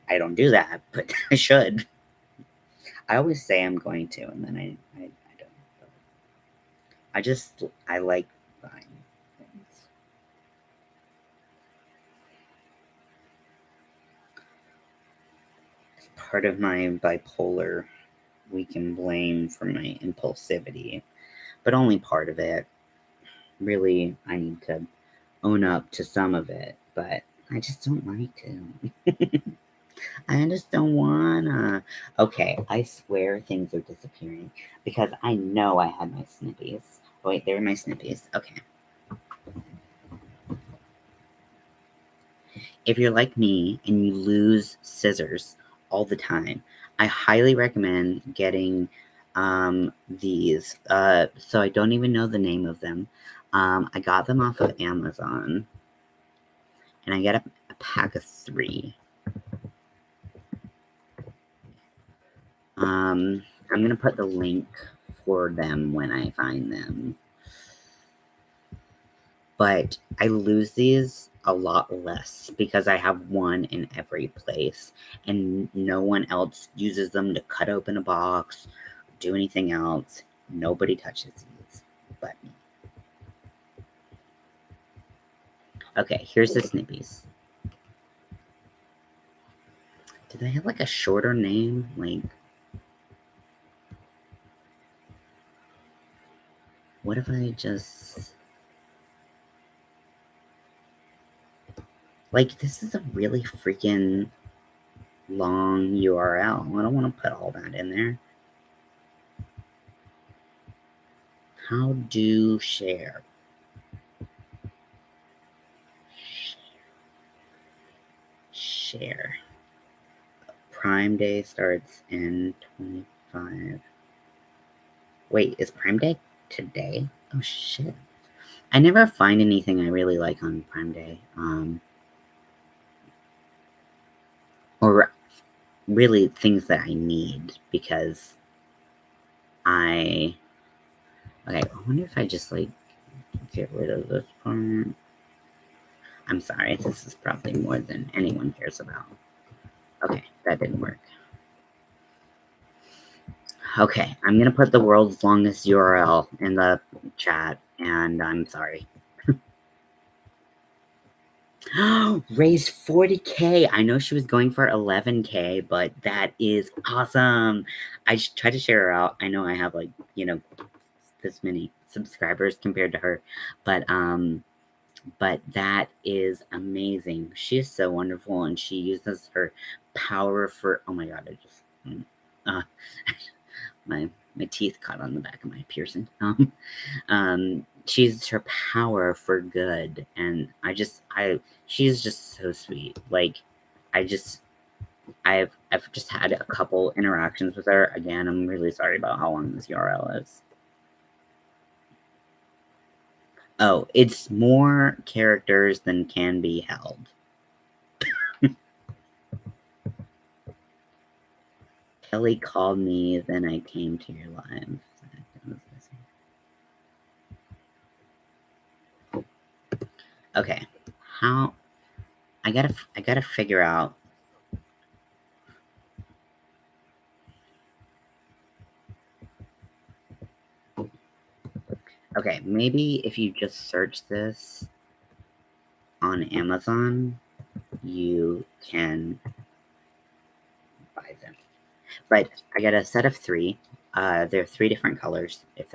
I don't do that, but I should. I always say I'm going to, and then I don't. I like buying things. It's part of my bipolar we can blame for my impulsivity, but only part of it. Really, I need to own up to some of it, but I just don't like to. I just don't wanna. Okay, I swear things are disappearing because I know I had my snippies. Wait, they were my snippies. Okay. If you're like me and you lose scissors all the time, I highly recommend getting these. So I don't even know the name of them. I got them off of Amazon, and I get a pack of 3. I'm gonna put the link for them when I find them. But I lose these a lot less because I have one in every place, and no one else uses them to cut open a box, do anything else. Nobody touches these but me. Okay, here's the snippies. Do they have like a shorter name? Like, what if I just. Like, this is a really freaking long URL. I don't want to put all that in there. How do share? Share. Prime Day starts in 25. Wait, is Prime Day today? Oh shit. I never find anything I really like on Prime Day. Or really things that I need because I. Okay, I wonder if I just like get rid of this part. I'm sorry, this is probably more than anyone cares about. Okay, that didn't work. Okay, I'm gonna put the world's longest URL in the chat, and I'm sorry. Raised 40K. I know she was going for 11K, but that is awesome. I tried to share her out. I know I have like, this many subscribers compared to her, but that is amazing. She is so wonderful, and she uses her power for. Oh my god! I just uh, my teeth caught on the back of my piercing. She uses her power for good, and she's just so sweet. Like, I've just had a couple interactions with her. Again, I'm really sorry about how long this URL is. Oh, it's more characters than can be held. Kelly called me, then I came to your live. Okay, how I gotta figure out. Okay, maybe if you just search this on Amazon, you can buy them. But I got a set of 3. They're 3 different colors, if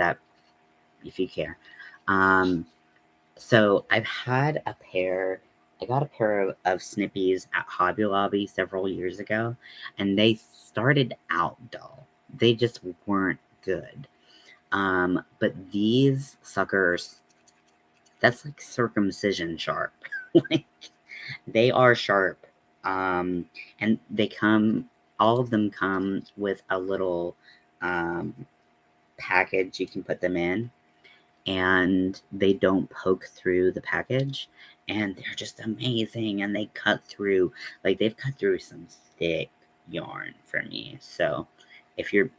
you care. So I've had a pair. I got a pair of Snippies at Hobby Lobby several years ago, and they started out dull. They just weren't good. But these suckers, that's like circumcision sharp. Like, they are sharp. And all of them come with a little um, package you can put them in, and they don't poke through the package, and they're just amazing, and they cut through, like, they've cut through some thick yarn for me. So if you're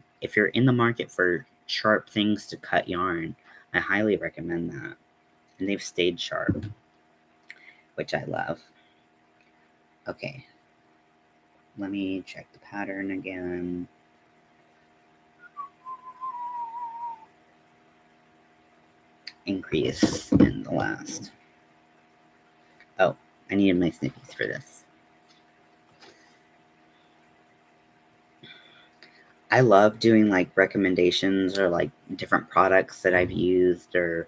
in the market for sharp things to cut yarn, I highly recommend that. And they've stayed sharp, which I love. Okay, let me check the pattern again. Increase in the last. Oh, I needed my snippies for this. I love doing like recommendations or like different products that I've used or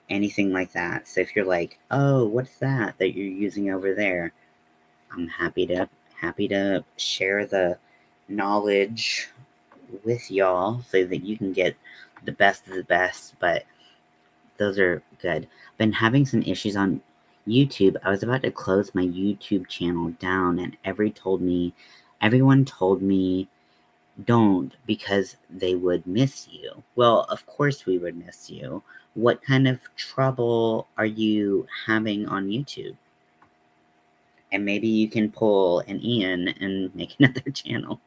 anything like that. So if you're like, oh, what's that you're using over there? I'm happy to share the knowledge with y'all so that you can get the best of the best. But those are good. Been having some issues on YouTube. I was about to close my YouTube channel down, and everyone told me don't, because they would miss you. Well, of course we would miss you. What kind of trouble are you having on YouTube? And maybe you can pull an Ian and make another channel.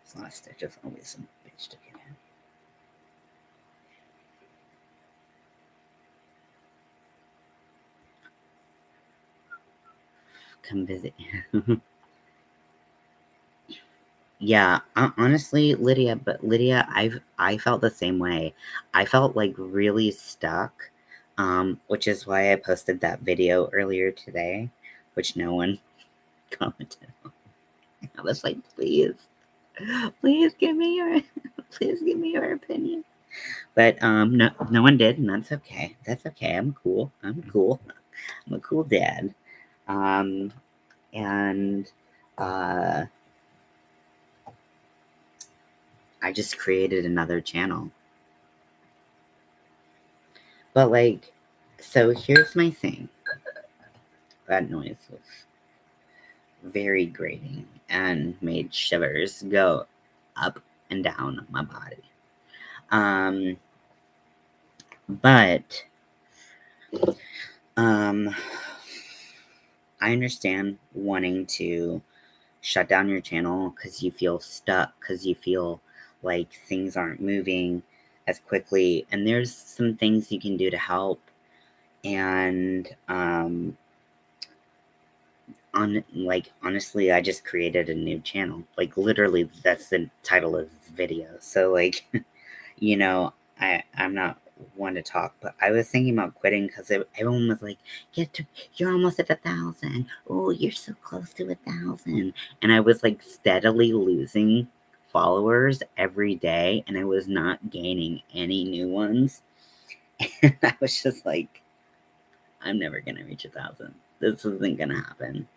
It's not a stitch, it's always some bitch to get in. Come visit. Yeah, honestly, Lydia, I felt the same way. I felt like really stuck, which is why I posted that video earlier today, which no one commented on. I was like, please, please give me your, please give me your opinion. But no one did, and that's okay. That's okay. I'm cool. I'm cool. I'm a cool dad. Um, and uh, I just created another channel. But like, so here's my thing. That noise was very grating and made shivers go up and down my body. Um, but um, I understand wanting to shut down your channel because you feel stuck, because you feel like things aren't moving as quickly, and there's some things you can do to help. And honestly, I just created a new channel. Like, literally, that's the title of this video. So like, you know, I'm not one to talk, but I was thinking about quitting because everyone was like, you're almost at 1,000. Oh, you're so close to 1,000. And I was like steadily losing followers every day, and I was not gaining any new ones. And I was just like, I'm never gonna reach 1,000. This isn't gonna happen.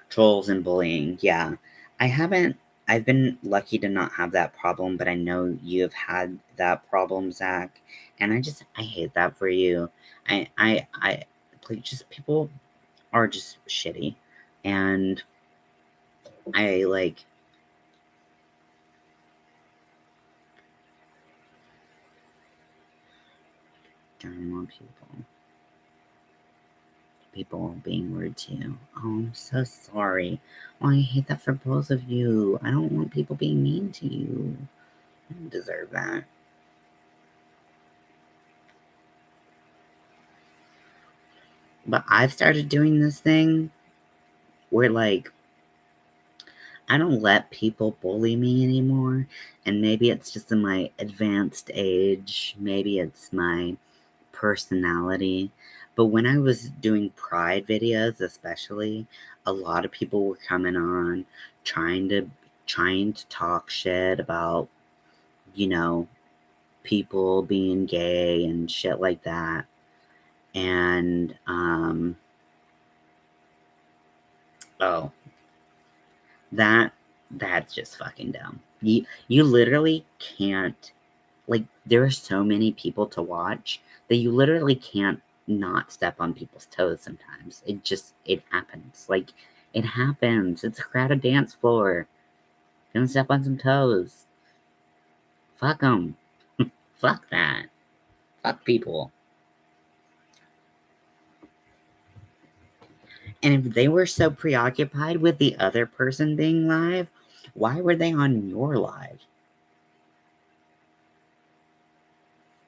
Trolls and bullying, yeah. I haven't I've been lucky to not have that problem, but I know you have had that problem, Zach, and I hate that for you. I like, just people are just shitty, and I like don't want people being rude to you. Oh, I'm so sorry. Oh, I hate that for both of you. I don't want people being mean to you. I don't deserve that. But I've started doing this thing where, like, I don't let people bully me anymore, and maybe it's just in my advanced age, maybe it's my personality, but when I was doing pride videos especially, a lot of people were coming on trying to talk shit about, you know, people being gay and shit like that, and, oh, that that's just fucking dumb. You literally can't, like, there are so many people to watch that you literally can't not step on people's toes sometimes. It happens. Like, it happens. It's a crowded dance floor. Gonna step on some toes. Fuck them. Fuck that. Fuck people. And if they were so preoccupied with the other person being live, why were they on your live?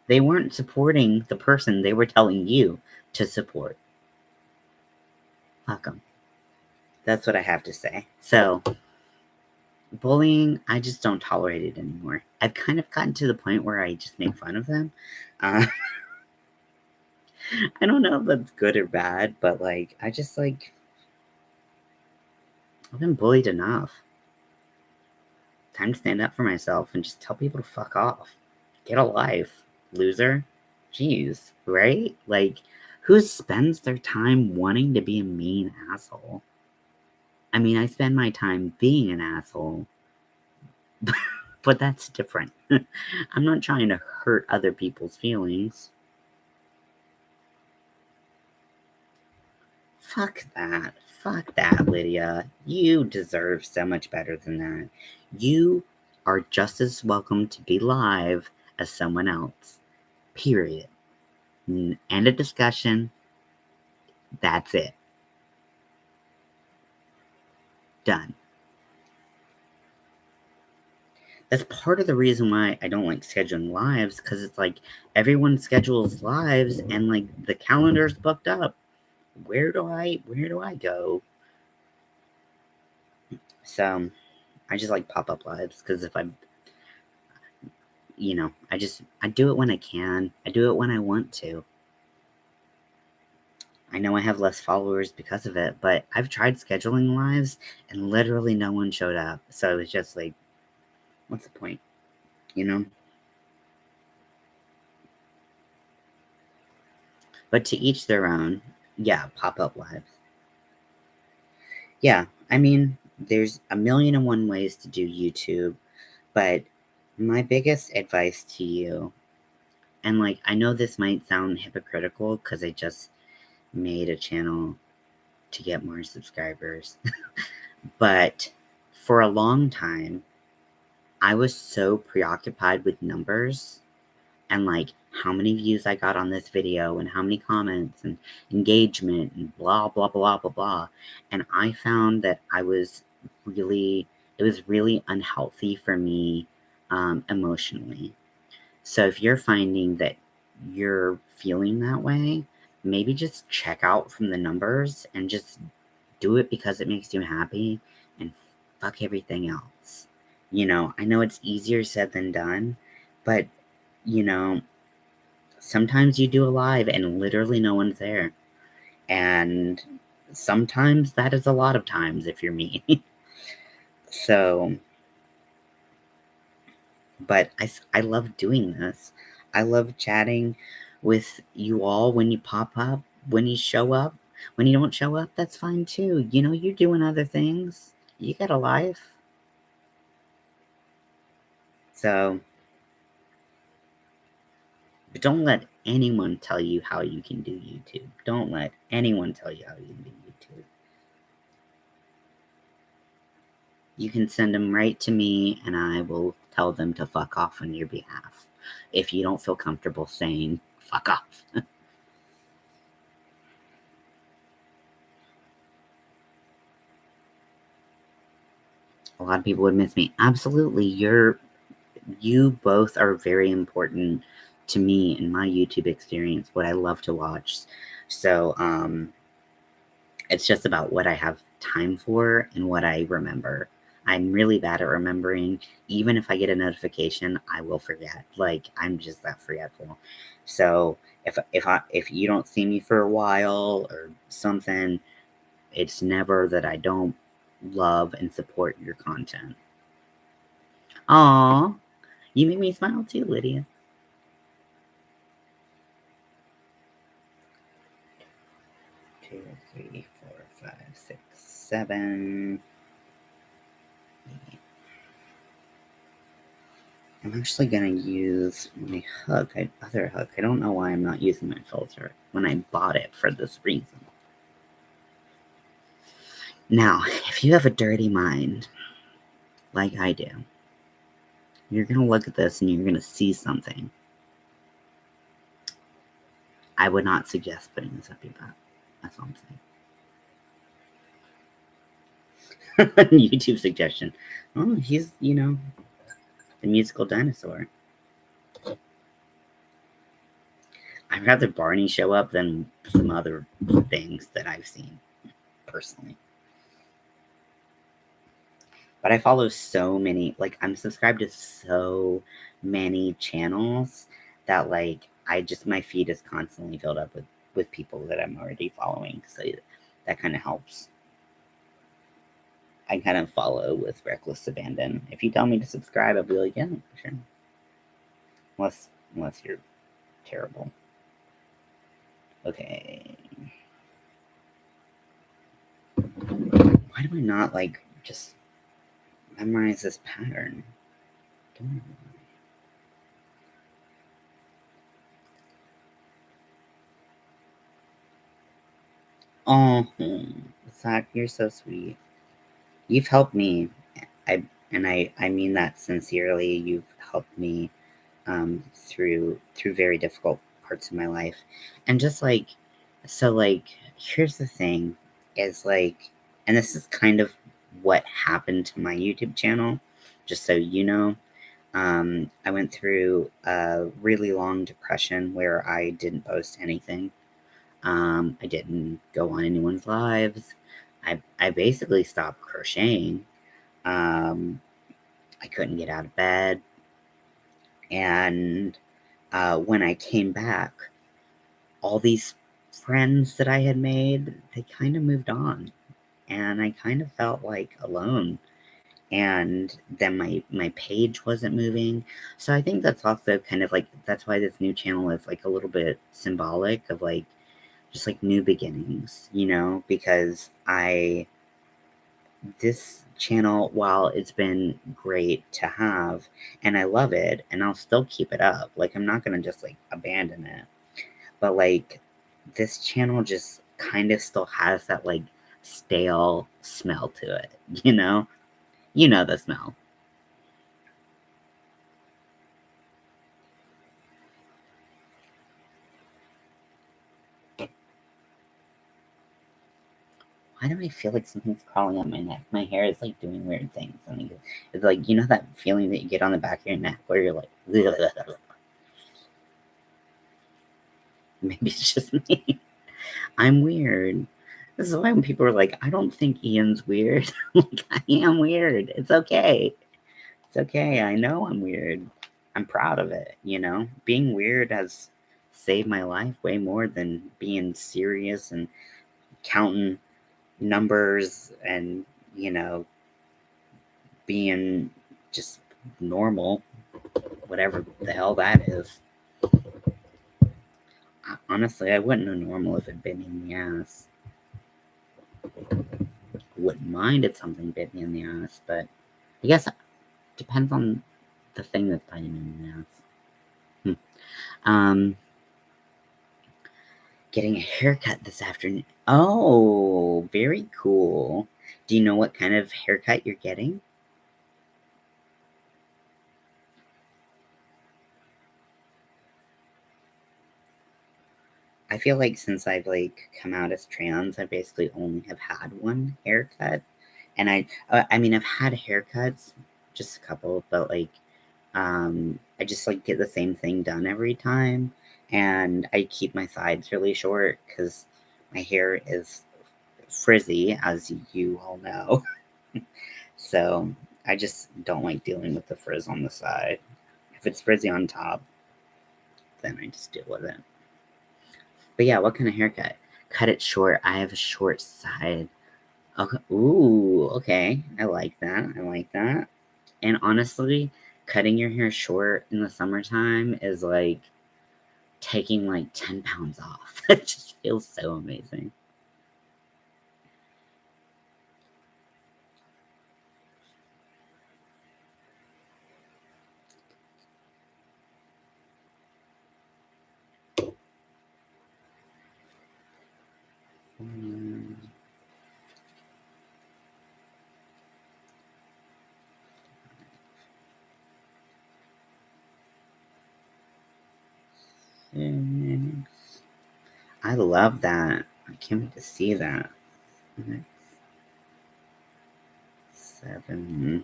They weren't supporting the person they were telling you to support. Fuck them. That's what I have to say. So, bullying, I just don't tolerate it anymore. I've kind of gotten to the point where I just make fun of them. Uh, I don't know if that's good or bad, but, like, I just, like, I've been bullied enough. Time to stand up for myself and just tell people to fuck off. Get a life, loser. Jeez, right? Like, who spends their time wanting to be a mean asshole? I mean, I spend my time being an asshole, but that's different. I'm not trying to hurt other people's feelings. Fuck that. Fuck that, Lydia. You deserve so much better than that. You are just as welcome to be live as someone else. Period. End of discussion. That's it. Done. That's part of the reason why I don't like scheduling lives, because it's like everyone schedules lives and, like, the calendar's booked up. Where do I go? So I just like pop up lives because if I'm, I do it when I can. I do it when I want to. I know I have less followers because of it, but I've tried scheduling lives and literally no one showed up. So it was just like, what's the point? You know? But to each their own. Yeah, pop up lives. Yeah, I mean, there's a million and one ways to do YouTube, but my biggest advice to you, and, like, I know this might sound hypocritical because I just made a channel to get more subscribers, but for a long time, I was so preoccupied with numbers and, like, how many views I got on this video and how many comments and engagement and blah, blah, blah, blah, blah. And I found that it was really unhealthy for me emotionally. So if you're finding that you're feeling that way, maybe just check out from the numbers and just do it because it makes you happy and fuck everything else. I know it's easier said than done, but, you know, sometimes you do a live and literally no one's there. And sometimes that is a lot of times if you're me. So, but I love doing this. I love chatting with you all when you pop up, when you show up. When you don't show up, that's fine too. You're doing other things. You got a life. So, but don't let anyone tell you how you can do YouTube. Don't let anyone tell you how you can do YouTube. You can send them right to me and I will tell them to fuck off on your behalf if you don't feel comfortable saying fuck off. A lot of people would miss me. Absolutely. You both are very important to me in my YouTube experience, what I love to watch. So, It's just about what I have time for and what I remember. I'm really bad at remembering. Even if I get a notification, I will forget. Like, I'm just that forgetful. So if you don't see me for a while or something, it's never that I don't love and support your content. Aw, you make me smile too, Lydia. 2, 3, 4, 5, 6, 7. I'm actually gonna use my hook, other hook. I don't know why I'm not using my filter when I bought it for this reason. Now, if you have a dirty mind, like I do, you're gonna look at this and you're gonna see something. I would not suggest putting this up your butt. That's all I'm saying. YouTube suggestion. Oh, he's, the musical dinosaur. I'd rather Barney show up than some other things that I've seen, personally. But I follow so many, like, I'm subscribed to so many channels that, like, my feed is constantly filled up with people that I'm already following. So that kind of helps. I kind of follow with reckless abandon. If you tell me to subscribe, I'll be like, yeah, for sure. Unless you're terrible. Okay. Why do I not, like, just memorize this pattern? Oh, Zach, you're so sweet. You've helped me. I mean that sincerely. You've helped me through very difficult parts of my life, and just like so. Like, here's the thing: is like, and this is kind of what happened to my YouTube channel. Just so you know, I went through a really long depression where I didn't post anything. I didn't go on anyone's lives. I basically stopped crocheting. Um, I couldn't get out of bed. And when I came back, all these friends that I had made, they kind of moved on. And I kind of felt like alone. And then my page wasn't moving. So I think that's also kind of like, that's why this new channel is like a little bit symbolic of like, just like new beginnings, because this channel, while it's been great to have and I love it and I'll still keep it up, like I'm not gonna just like abandon it, but like this channel just kind of still has that like stale smell to it, the smell. Why do I feel like something's crawling up my neck? My hair is like doing weird things. And it's like, that feeling that you get on the back of your neck where you're like, maybe it's just me. I'm weird. This is why when people are like, I don't think Ian's weird. Like, I am weird. It's okay. It's okay. I know I'm weird. I'm proud of it, Being weird has saved my life way more than being serious and counting numbers and, being just normal, whatever the hell that is. Honestly, I wouldn't know normal if it bit me in the ass. Wouldn't mind if something bit me in the ass, but I guess it depends on the thing that's biting me in the ass. Getting a haircut this afternoon. Oh, very cool. Do you know what kind of haircut you're getting? I feel like since I've like come out as trans, I basically only have had one haircut, and I mean I've had haircuts, just a couple, but like I just like get the same thing done every time, and I keep my sides really short because my hair is frizzy, as you all know. So I just don't like dealing with the frizz on the side. If it's frizzy on top, then I just deal with it. But yeah, what kind of haircut? Cut it short. I have a short side. Okay. Ooh, okay. I like that. I like that. And honestly, cutting your hair short in the summertime is like taking like 10 pounds off. It just feels so amazing. Mm, I love that. I can't wait to see that. 7,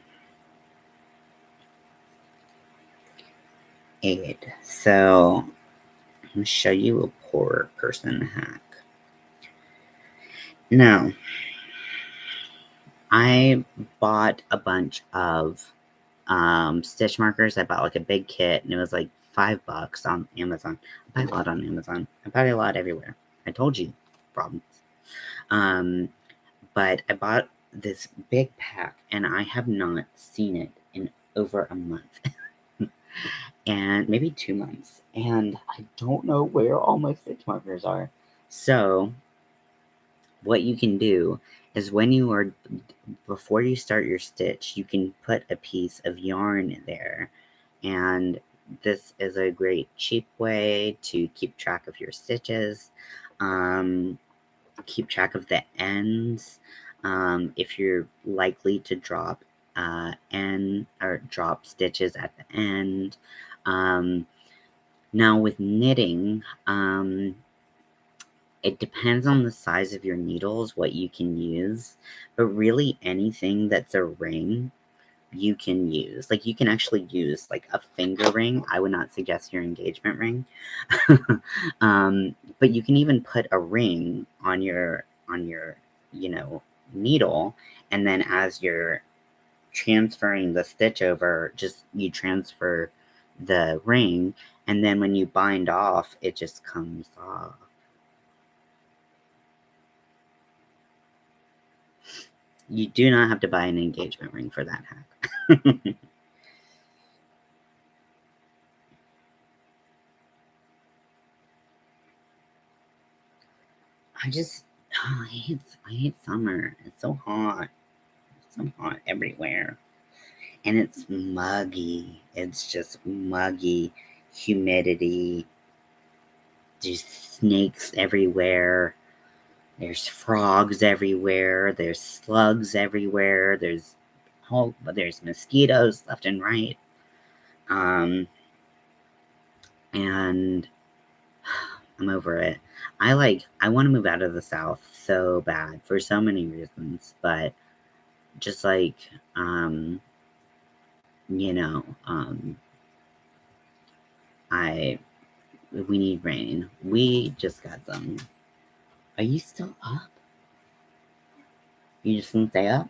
8. So I'm gonna show you a poor person hack. Now, I bought a bunch of stitch markers. I bought like a big kit, and it was like $5 on Amazon. I buy a lot on Amazon. I buy a lot everywhere. I told you, problems. Um, but I bought this big pack, and I have not seen it in over a month, and maybe 2 months, and I don't know where all my stitch markers are. So what you can do is before you start your stitch, you can put a piece of yarn there, and this is a great cheap way to keep track of your stitches, um, keep track of the ends, if you're likely to drop end or drop stitches at the end. Now with knitting, it depends on the size of your needles, what you can use, but really anything that's a ring, you can use. Like, you can actually use, like, a finger ring. I would not suggest your engagement ring. But you can even put a ring on your, you know, needle, and then as you're transferring the stitch over, just you transfer the ring, and then when you bind off, it just comes off. You do not have to buy an engagement ring for that hack. I just I hate summer. It's so hot. It's so hot everywhere. And it's muggy. It's just muggy. Humidity. There's snakes everywhere. There's frogs everywhere. There's slugs everywhere. There's mosquitoes left and right. Um and I'm over it. I want to move out of the South so bad for so many reasons, but just like, you know, I we need rain. We just got some. Are you still up? You just didn't stay up?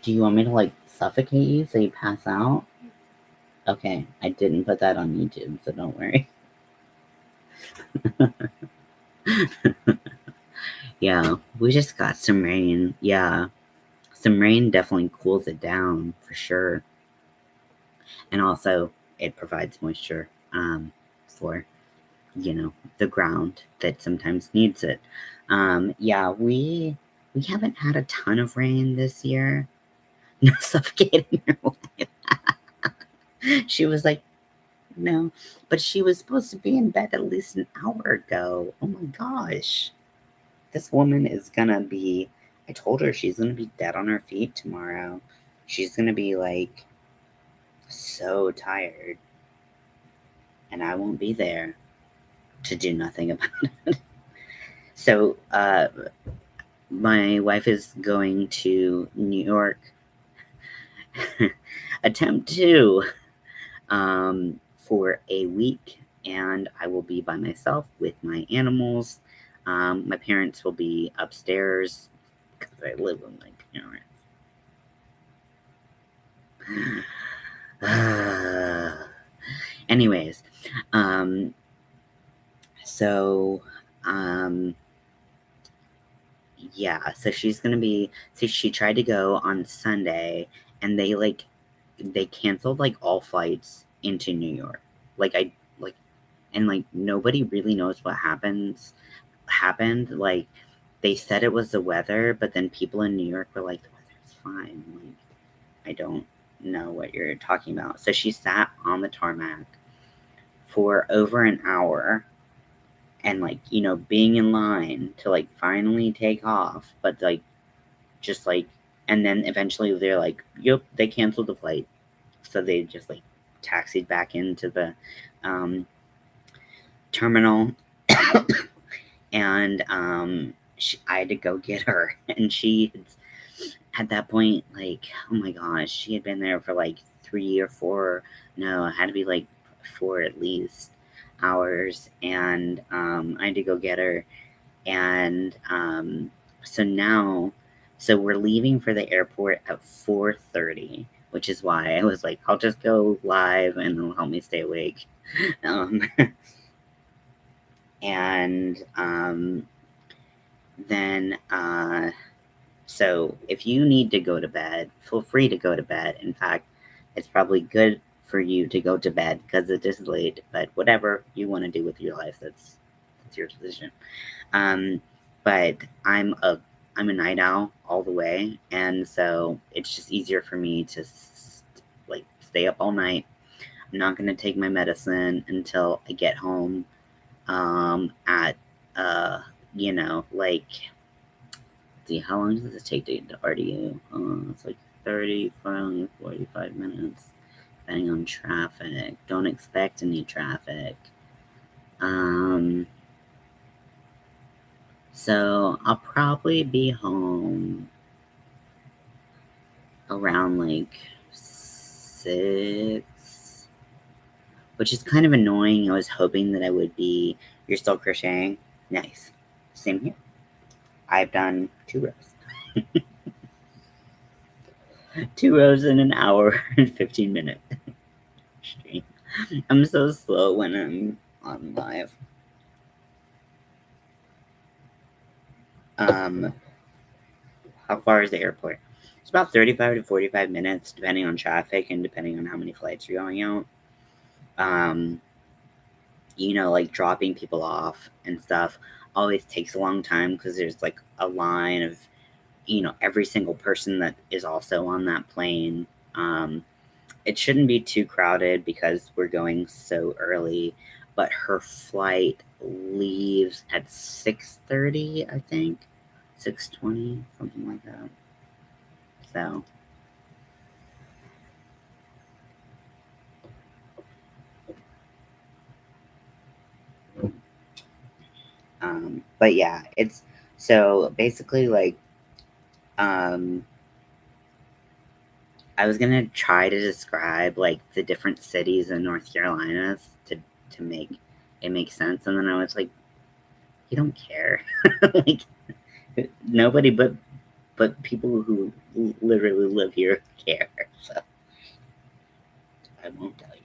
Do you want me to like suffocate you so you pass out? Okay, I didn't put that on YouTube, so don't worry. Yeah, we just got some rain. Yeah, some rain definitely cools it down for sure. And also, it provides moisture, for, you know, the ground that sometimes needs it. Yeah, we haven't had a ton of rain this year. No suffocating her wife. She was like, no, but she was supposed to be in bed at least an hour ago. Oh my gosh. This woman is gonna be, I told her she's gonna be dead on her feet tomorrow. She's gonna be like so tired, and I won't be there to do nothing about it. So, my wife is going to New York, attempt to for a week, and I will be by myself with my animals. My parents will be upstairs because I live with my parents. Anyways, so yeah, so she's gonna be. So she tried to go on Sunday, and they canceled like all flights into New York. Like I like, and like nobody really knows what happened. Like they said it was the weather, but then people in New York were like, the weather's fine. Like I don't know what you're talking about. So she sat on the tarmac for over an hour and like, being in line to like finally take off, but like just like, and then eventually they're like, yep, they canceled the flight. So they just like taxied back into the terminal. And I had to go get her. And she, at that point, like, oh my gosh, she had been there for like 3 or 4, no, it had to be like 4 at least hours. And I had to go get her. And so we're leaving for the airport at 4:30, which is why I was like, I'll just go live and it'll help me stay awake. Um, and then so if you need to go to bed, feel free to go to bed. In fact, it's probably good for you to go to bed because it is late, but whatever you want to do with your life, that's your decision. But I'm a night owl all the way, and so it's just easier for me to like stay up all night. I'm not gonna take my medicine until I get home. At like, see, how long does it take to get to RDU? It's like 30, 45 minutes, depending on traffic. Don't expect any traffic. So I'll probably be home around like 6, which is kind of annoying. I was hoping that I would be. You're still crocheting? Nice. Same here. I've done 2 rows. 2 rows in an hour and 15 minute stream. I'm so slow when I'm on live. How far is the airport? It's about 35 to 45 minutes, depending on traffic and depending on how many flights are going out. Like dropping people off and stuff always takes a long time because there's like a line of, every single person that is also on that plane. It shouldn't be too crowded because we're going so early, but her flight leaves at 6:30, I think. 6:20, something like that. So but yeah, it's so basically like I was gonna try to describe like the different cities in North Carolina to make it make sense, and then I was like, you don't care. Like nobody but people who literally live here care. So I won't tell you.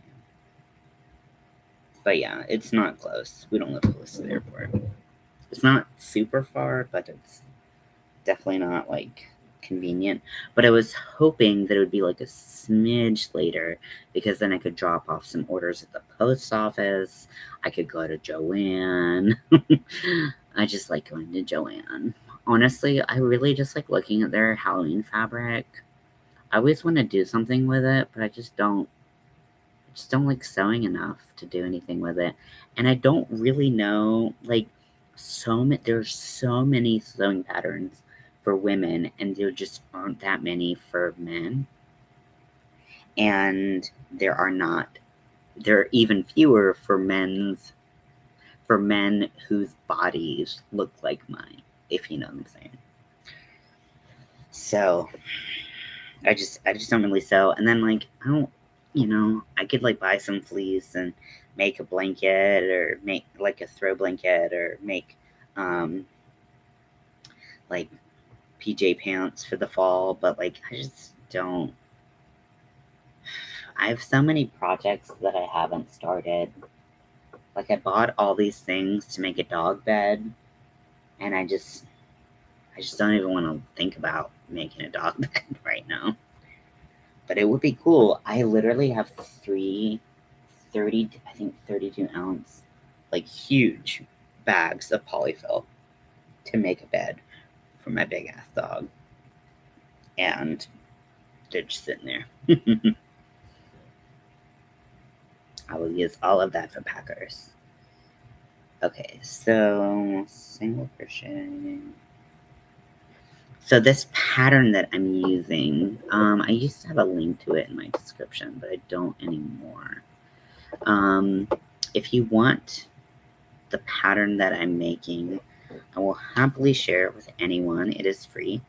But yeah, it's not close. We don't live close to the airport. It's not super far, but it's definitely not like convenient. But I was hoping that it would be like a smidge later because then I could drop off some orders at the post office. I could go to Joann. I just like going to Joann. Honestly, I really just like looking at their Halloween fabric. I always want to do something with it, but I just don't like sewing enough to do anything with it. And I don't really know, like, there's so many sewing patterns for women, and there just aren't that many for men. And there are even fewer for men whose bodies look like mine, if you know what I'm saying. So I just don't really sew. And then like you know, I could like buy some fleece and make a blanket or make like a throw blanket or make um, like PJ pants for the fall, but like I just don't. I have so many projects that I haven't started. Like I bought all these things to make a dog bed, and I just don't even want to think about making a dog bed right now. But it would be cool. I literally have 30, I think 32-ounce, like huge bags of polyfill to make a bed for my big ass dog. And they're just sitting there. I will use all of that for packers. Okay, so single crochet. So this pattern that I'm using, I used to have a link to it in my description, but I don't anymore. If you want the pattern that I'm making, I will happily share it with anyone. It is free.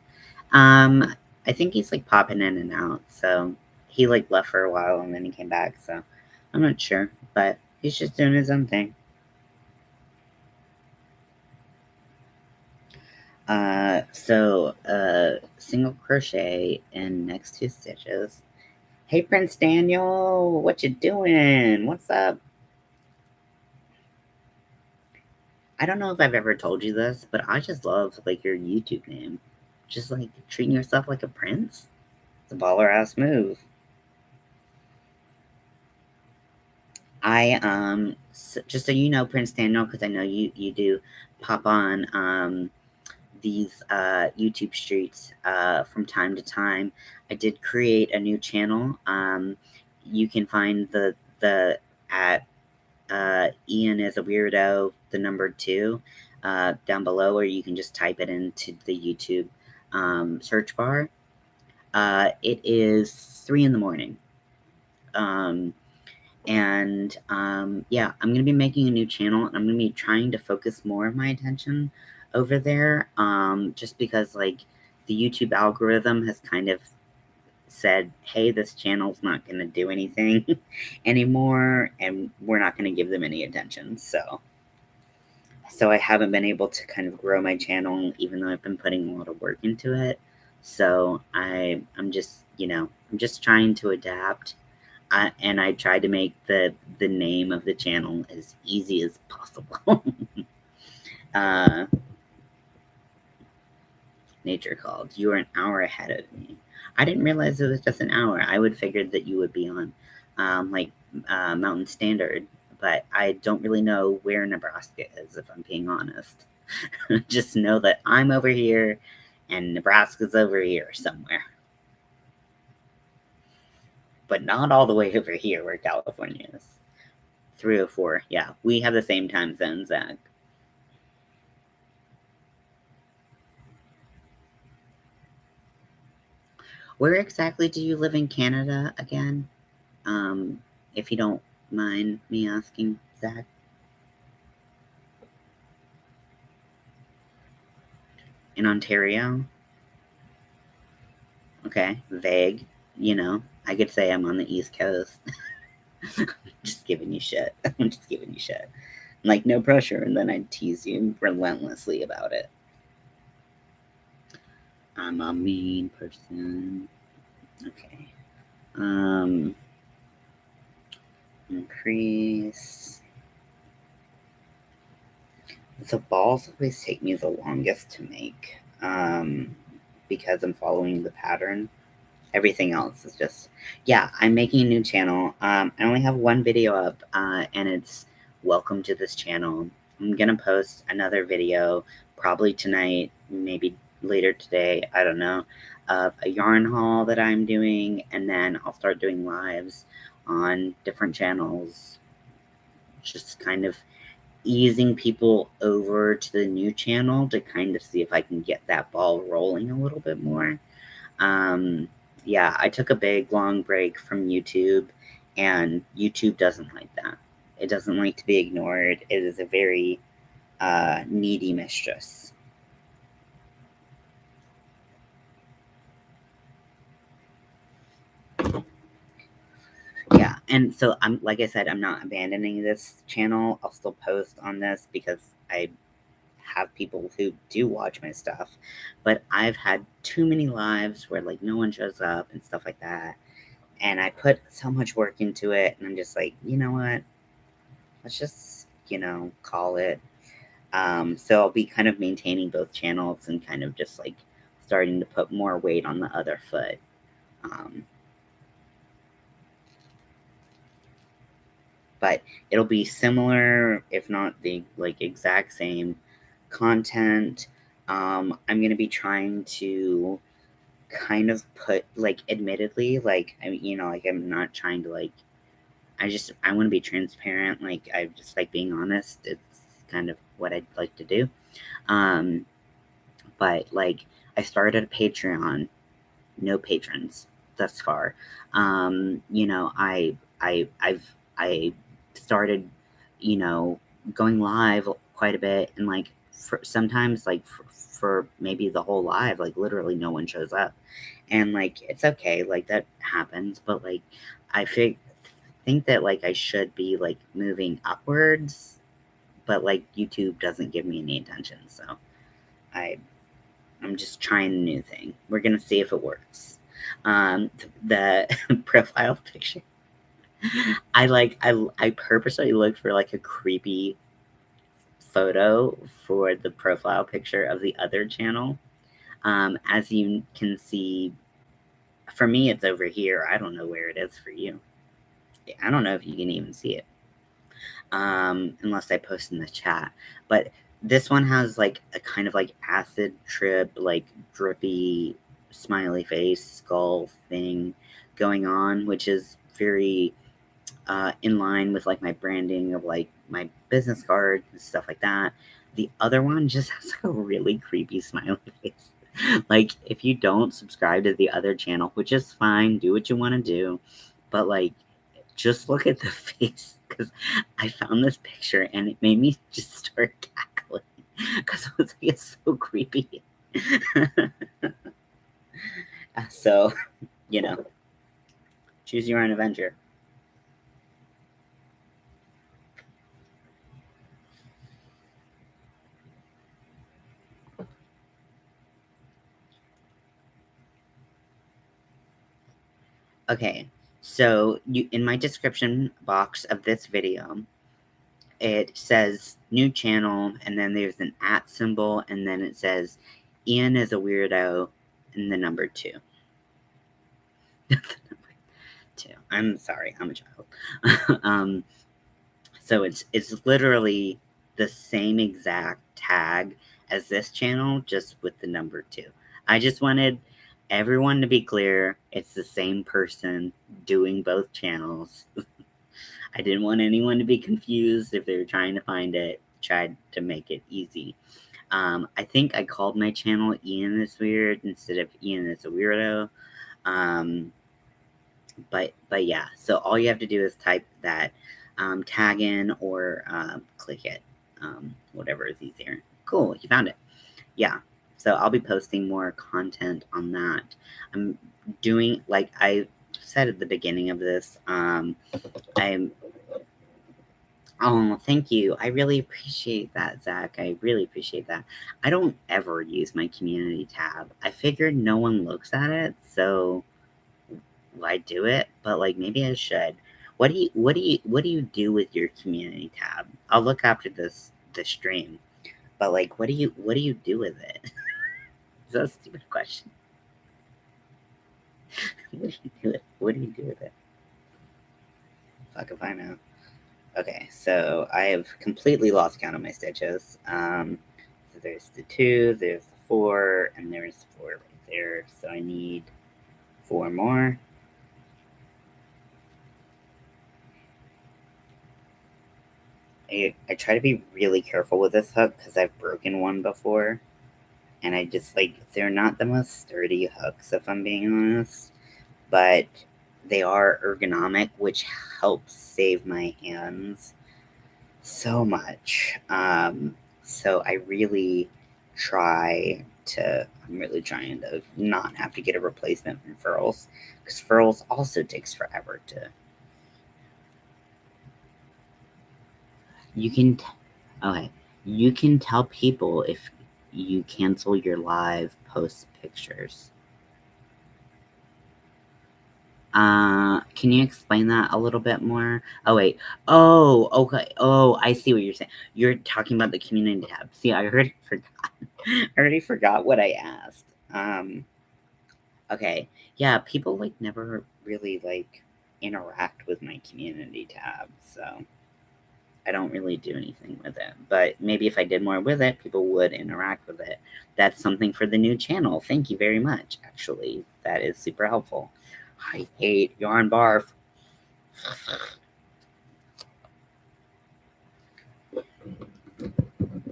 I think he's like popping in and out. So he like left for a while and then he came back. So I'm not sure, but he's just doing his own thing. Single crochet in next 2 stitches. Hey, Prince Daniel, what you doing? What's up? I don't know if I've ever told you this, but I just love like your YouTube name. Just like treating yourself like a prince. It's a baller ass move. Just so you know, Prince Daniel, because I know you do pop on these YouTube streets from time to time. I did create a new channel. You can find the at Ian is a weirdo, the number 2, down below, or you can just type it into the YouTube search bar. It is 3 in the morning. Yeah, I'm gonna be making a new channel, and I'm gonna be trying to focus more of my attention over there, just because like the YouTube algorithm has kind of said, hey, this channel's not gonna do anything anymore, and we're not gonna give them any attention. So I haven't been able to kind of grow my channel, even though I've been putting a lot of work into it. So I'm just, I'm just trying to adapt. And I tried to make the name of the channel as easy as possible. uh, Nature called. You are an hour ahead of me. I didn't realize it was just an hour. I would figured that you would be on Mountain Standard, but I don't really know where Nebraska is, if I'm being honest. Just know that I'm over here and Nebraska's over here somewhere. But not all the way over here where California is. 3:04. Yeah, we have the same time zone, Zach. Where exactly do you live in Canada again? Um, if you don't mind me asking, Zach. In Ontario? Okay, vague. I could say I'm on the East Coast. Just giving you shit. I'm just giving you shit. Like, no pressure, and then I tease you relentlessly about it. I'm a mean person. Okay. Increase. So balls always take me the longest to make, because I'm following the pattern. Everything else is just, yeah, I'm making a new channel. I only have 1 video up, and it's welcome to this channel. I'm gonna post another video probably tonight, maybe later today, I don't know, of a yarn haul that I'm doing, and then I'll start doing lives on different channels, just kind of easing people over to the new channel to kind of see if I can get that ball rolling a little bit more. Yeah, I took a big long break from YouTube, and YouTube doesn't like that. It doesn't like to be ignored. It is a very needy mistress. And so like I said, I'm not abandoning this channel. I'll still post on this because I have people who do watch my stuff, but I've had too many lives where like no one shows up and stuff like that. And I put so much work into it, and I'm just like, you know what? Let's just, call it. So I'll be kind of maintaining both channels and kind of just like starting to put more weight on the other foot. But it'll be similar, if not the like exact same content. I'm gonna be trying to kind of put like, admittedly, like I mean, like I'm not trying to like. I want to be transparent. Like I just like being honest. It's kind of what I'd like to do. Um, but like I started a Patreon, no patrons thus far. I started, you know, going live quite a bit, and like sometimes like for maybe the whole live, like literally no one shows up, and like it's okay, like that happens, but like I think that like I should be like moving upwards, but like YouTube doesn't give me any attention, so I I'm just trying a new thing. We're gonna see if it works. The profile picture. I purposely looked for like a creepy photo for the profile picture of the other channel. As you can see, for me it's over here. I don't know where it is for you. I don't know if you can even see it. Unless I post in the chat. But this one has like a kind of like acid trip, like drippy smiley face skull thing going on, which is very in line with like my branding of like my business cards and stuff like that. The other one just has like a really creepy smiley face. Like if you don't subscribe to the other channel, which is fine, do what you want to do, but like just look at the face, because I found this picture and it made me just start cackling because it was like, it's so creepy. So, you know, choose your own adventure. Okay, so in my description box of this video, it says new channel, and then there's an @ symbol, and then it says Ian is a weirdo, and the number 2. Two. I'm sorry, I'm a child. So it's literally the same exact tag as this channel, just with the number 2. I just wanted everyone to be clear, it's the same person doing both channels. I didn't want anyone to be confused if they were trying to find it. Tried to make it easy. I think I called my channel Ian is Weird instead of Ian is a Weirdo. But yeah, so all you have to do is type that tag in, or click it, whatever is easier. Cool, you found it. Yeah, so I'll be posting more content on that. I'm doing, like I said at the beginning of this, I'm oh, thank you. I really appreciate that, Zach. I really appreciate that. I don't ever use my community tab. I figured no one looks at it, so I do it, but like maybe I should. What do you do with your community tab? I'll look after this stream. But like what do you do with it? Is that a stupid question? What do you do with it? Fuck if I know. Okay, so I have completely lost count of my stitches. So there's the 2, there's the 4, and there's 4 right there. So I need 4 more. I try to be really careful with this hook because I've broken one before. And I just like, they're not the most sturdy hooks, if I'm being honest. But they are ergonomic, which helps save my hands so much. So I'm really trying to not have to get a replacement from Furls, because Furls also takes forever to You can, okay, you can tell people if you cancel your live post pictures. Can you explain that a little bit more? Oh, wait. Oh, okay. Oh, I see what you're saying. You're talking about the community tab. See, I already forgot. I already forgot what I asked. Okay. Yeah, people, like, never really, like, interact with my community tab, so I don't really do anything with it. But maybe if I did more with it, people would interact with it. That's something for the new channel. Thank you very much, actually. That is super helpful. I hate yarn barf.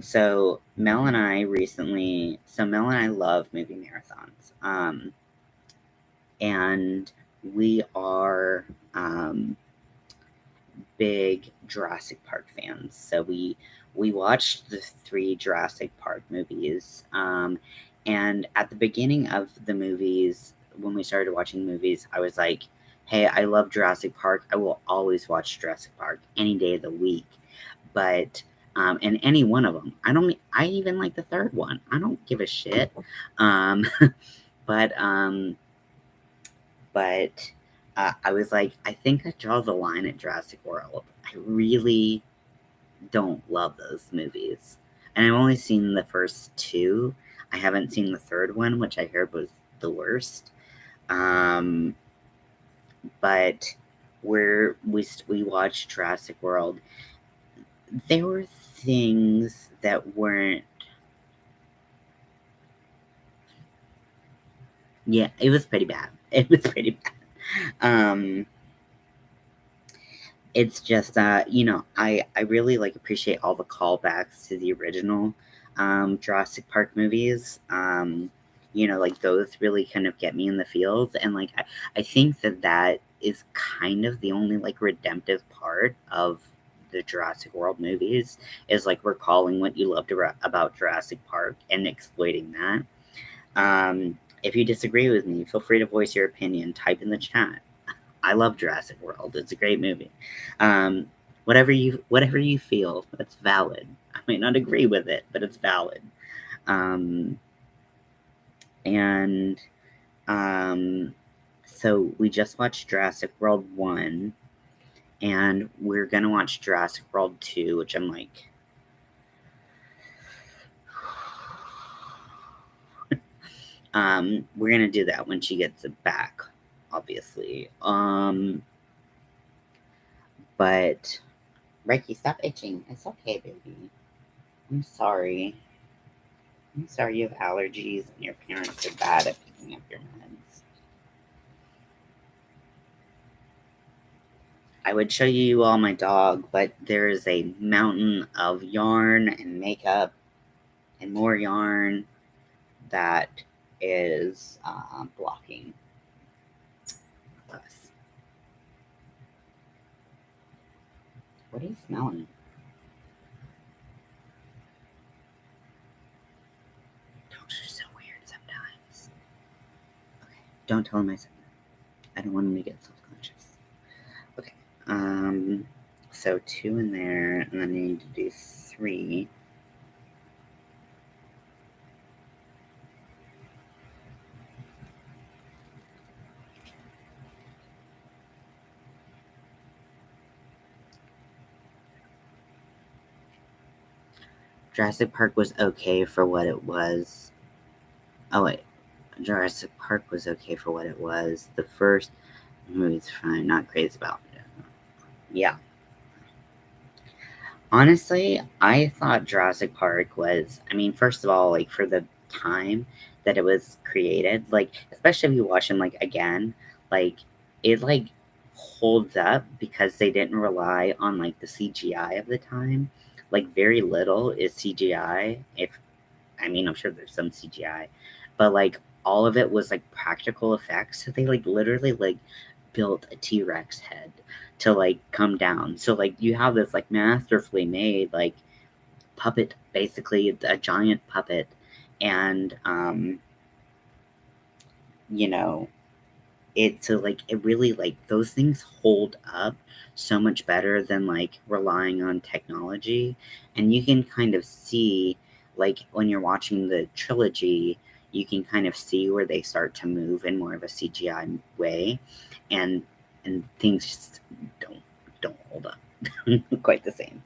So Mel and I love movie marathons. And we are big Jurassic Park fans. So we watched the 3 Jurassic Park movies. And at the beginning of the movies, when we started watching movies, I was like, hey, I love Jurassic Park. I will always watch Jurassic Park any day of the week. But and any one of them. I even like the 3rd one. I don't give a shit. Um, but but I was like, I think I draw the line at Jurassic World. I really don't love those movies. And I've only seen the first 2. I haven't seen the 3rd one, which I heard was the worst. But we watched Jurassic World. There were things that weren't. Yeah, it was pretty bad. It was pretty bad. It's just I really like appreciate all the callbacks to the original Jurassic Park movies. Like those really kind of get me in the feels, and like I think that is kind of the only like redemptive part of the Jurassic World movies is like recalling what you loved about Jurassic Park and exploiting that. If you disagree with me, feel free to voice your opinion. Type in the chat. I love Jurassic World. It's a great movie. Whatever you feel, that's valid. I might not agree with it, but it's valid. And so we just watched Jurassic World 1, and we're gonna watch Jurassic World 2, which I'm like, we're gonna do that when she gets it back, obviously. But Reiki, stop itching. It's okay, baby. I'm sorry. I'm sorry you have allergies and your parents are bad at picking up your meds. I would show you all my dog, but there is a mountain of yarn and makeup and more yarn that is blocking us. What are you smelling? Dogs are so weird sometimes. Okay, don't tell him I said that. I don't want him to get self-conscious. Okay, so 2 in there, and then I need to do 3. Jurassic Park was okay for what it was. Oh, wait. Jurassic Park was okay for what it was. The first movie's fine. Not crazy about it. Yeah. Honestly, I thought Jurassic Park was, I mean, first of all, like, for the time that it was created, like, especially if you watch them, like, again, like, it, like, holds up because they didn't rely on, like, the CGI of the time. Like, very little is CGI. I mean, I'm sure there's some CGI, but like all of it was like practical effects. So they like literally like built a T-Rex head to like come down. So like you have this like masterfully made like puppet, basically a giant puppet, and you know it really, like, those things hold up so much better than, like, relying on technology, and you can kind of see, like, when you're watching the trilogy, you can kind of see where they start to move in more of a CGI way, and things just don't hold up quite the same.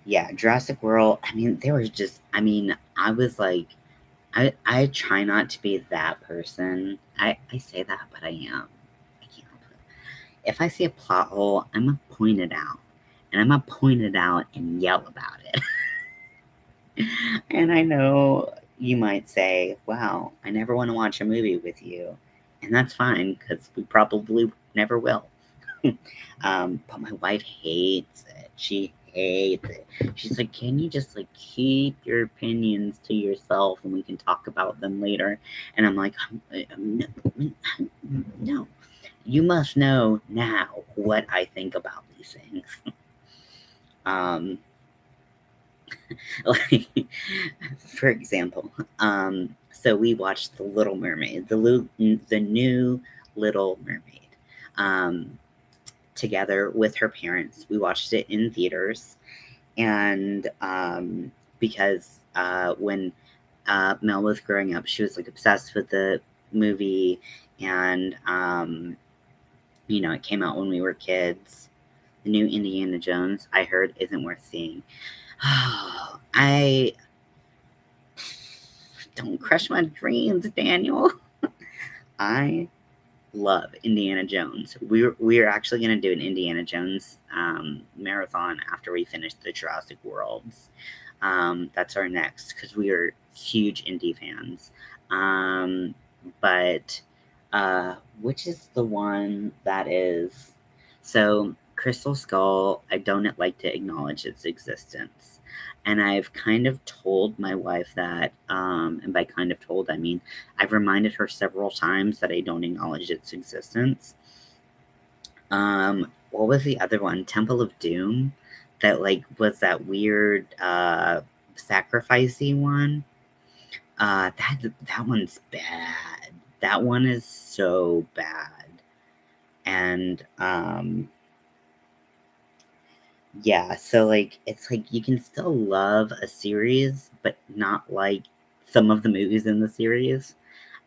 Yeah, Jurassic World, I mean, there was just I mean, I was like I try not to be that person. I say that, but I am. I can't help it. If I see a plot hole, Imma point it out, and Imma point it out and yell about it. And I know you might say, "Wow, I never wanna watch a movie with you," and that's fine because we probably never will. But my wife hates it. She hates it. She's like, "Can you just, like, keep your opinions to yourself and we can talk about them later?" And I'm like, no, no. You must know now what I think about these things." Um, like, for example, so we watched The Little Mermaid, the new Little Mermaid, um, together with her parents. We watched it in theaters, and because when Mel was growing up, she was like obsessed with the movie, and it came out when we were kids. The new Indiana Jones, I heard, isn't worth seeing. I don't crush my dreams, Daniel. I love Indiana Jones. We're actually going to do an Indiana Jones marathon after we finish the Jurassic Worlds. That's our next because we are huge indie fans. But which is the one that is so Crystal Skull? I don't like to acknowledge its existence. And I've kind of told my wife that, and by kind of told, I mean I've reminded her several times that I don't acknowledge its existence. What was the other one? Temple of Doom? That, like, was that weird, sacrificey one? That one's bad. That one is so bad. And, yeah, so, like, it's like you can still love a series, but not like some of the movies in the series.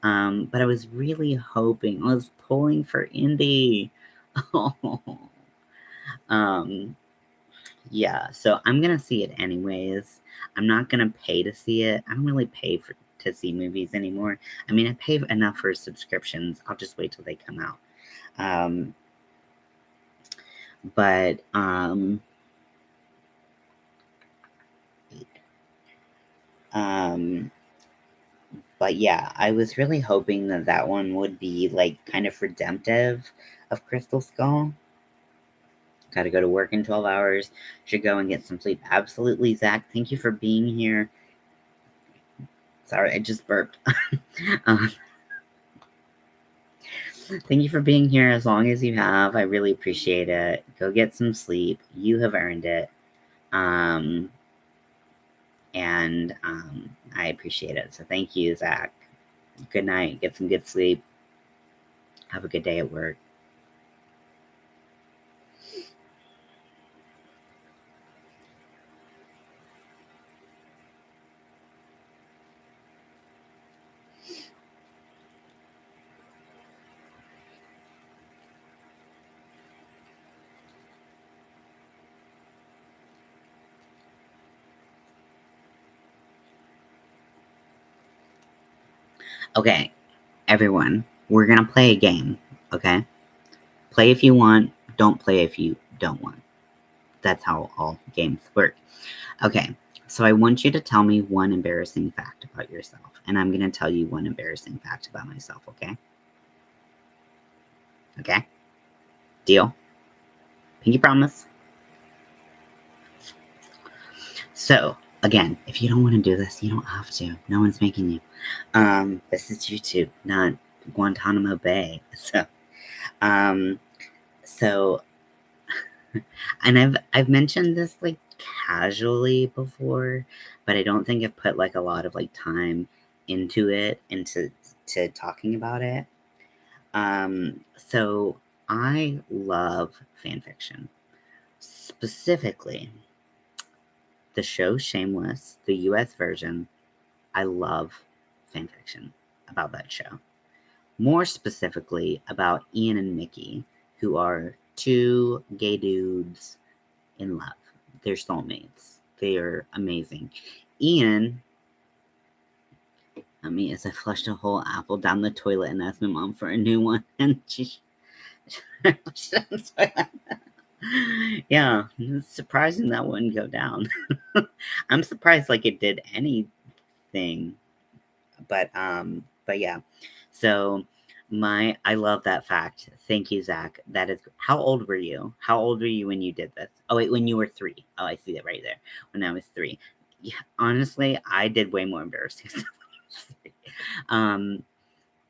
But I was really hoping, I was pulling for indie. Um, yeah, so I'm gonna see it anyways. I'm not gonna pay to see it. I don't really pay to see movies anymore. I mean, I pay enough for subscriptions. I'll just wait till they come out. Um, but um, but yeah, I was really hoping that that one would be like kind of redemptive of Crystal Skull. Got to go to work in 12 hours. Should go and get some sleep. Absolutely, Zach. Thank you for being here. Sorry, I just burped. um, Thank you for being here as long as you have. I really appreciate it. Go get some sleep. You have earned it. Um, and I appreciate it. So thank you, Zach. Good night. Get some good sleep. Have a good day at work. Okay, everyone, we're going to play a game, okay? Play if you want, don't play if you don't want. That's how all games work. Okay, so I want you to tell me one embarrassing fact about yourself, and I'm going to tell you one embarrassing fact about myself, okay? Okay? Deal? Pinky promise? So, again, if you don't want to do this, you don't have to. No one's making you. This is YouTube, not Guantanamo Bay. Um, so, and I've mentioned this like casually before, but I don't think I've put like a lot of like time into it, into to talking about it. So I love fan fiction. Specifically, the show Shameless, the US version. I love fan fiction about that show. More specifically, about Ian and Mickey, who are two gay dudes in love. They're soulmates. They are amazing. Ian, as I flushed a whole apple down the toilet and asked my mom for a new one, and she yeah, it's surprising that wouldn't go down. I'm surprised like it did anything. But yeah. So I love that fact. Thank you, Zach. That is how old were you? How old were you when you did this? Oh wait, when you were 3. Oh, I see it right there. When I was 3. Yeah, honestly, I did way more embarrassing stuff when I was 3.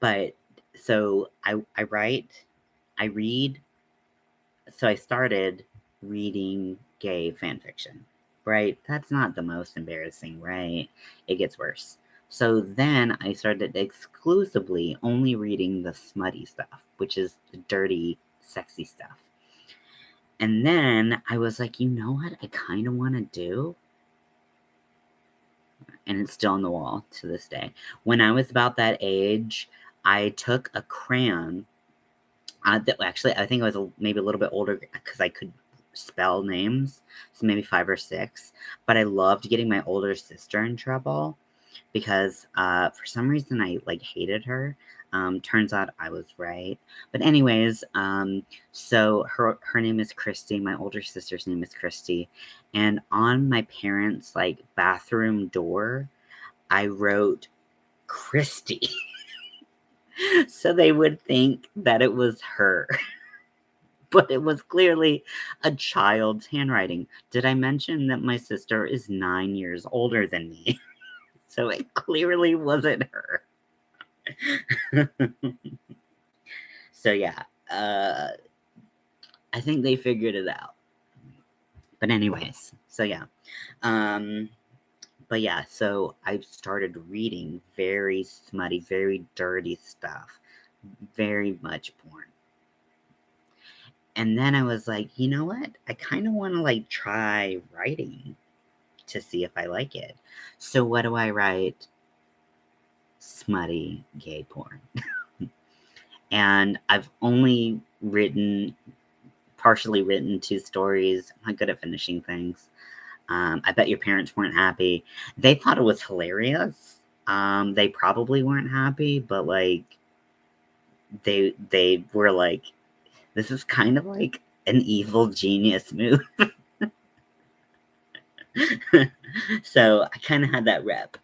But so I write, I read, so I started reading gay fan fiction, right? That's not the most embarrassing, right? It gets worse. So then I started exclusively only reading the smutty stuff, which is the dirty, sexy stuff. And then I was like, you know what I kind of want to do? And it's still on the wall to this day. When I was about that age, I took a crayon. Actually, I think I was maybe a little bit older because I could spell names, so maybe 5 or 6. But I loved getting my older sister in trouble because for some reason I like hated her. Turns out I was right. But anyways, so her name is Christy. My older sister's name is Christy, and on my parents' like bathroom door, I wrote Christy. So they would think that it was her. But it was clearly a child's handwriting. Did I mention that my sister is 9 years older than me? So it clearly wasn't her. So yeah, I think they figured it out. But anyways, so yeah. But yeah, so I started reading very smutty, very dirty stuff. Very much porn. And then I was like, you know what? I kind of want to like try writing to see if I like it. So what do I write? Smutty gay porn. And I've only partially written 2 stories. I'm not good at finishing things. I bet your parents weren't happy. They thought it was hilarious. They probably weren't happy, but like they were like, this is kind of like an evil genius move. So I kind of had that rep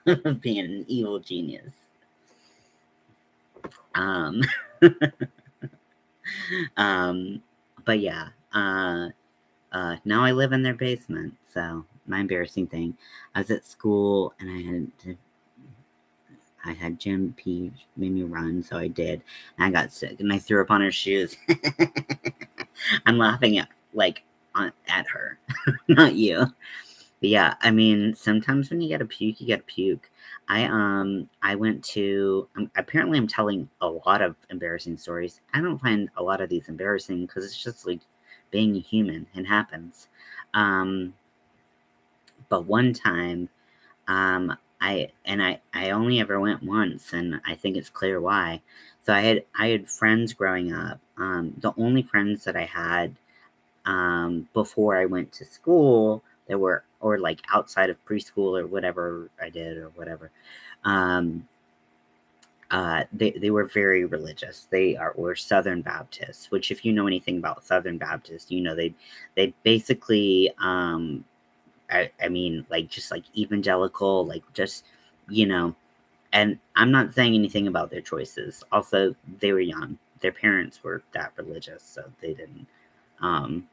of being an evil genius. But yeah, now I live in their basement. So my embarrassing thing, I was at school and I had Jim P made me run, so I did. And I got sick and I threw up on her shoes. I'm laughing at her, not you. But yeah, I mean, sometimes when you get a puke, you get a puke. I went to. Apparently, I'm telling a lot of embarrassing stories. I don't find a lot of these embarrassing because it's just like being human. It happens. But one time, I only ever went once, and I think it's clear why. So I had friends growing up. The only friends that I had before I went to school that were, or like outside of preschool or whatever I did or whatever, they were very religious. Were Southern Baptists, which if you know anything about Southern Baptists, you know they basically I mean like just like evangelical, like just and I'm not saying anything about their choices. Also, they were young. Their parents were that religious, so they didn't um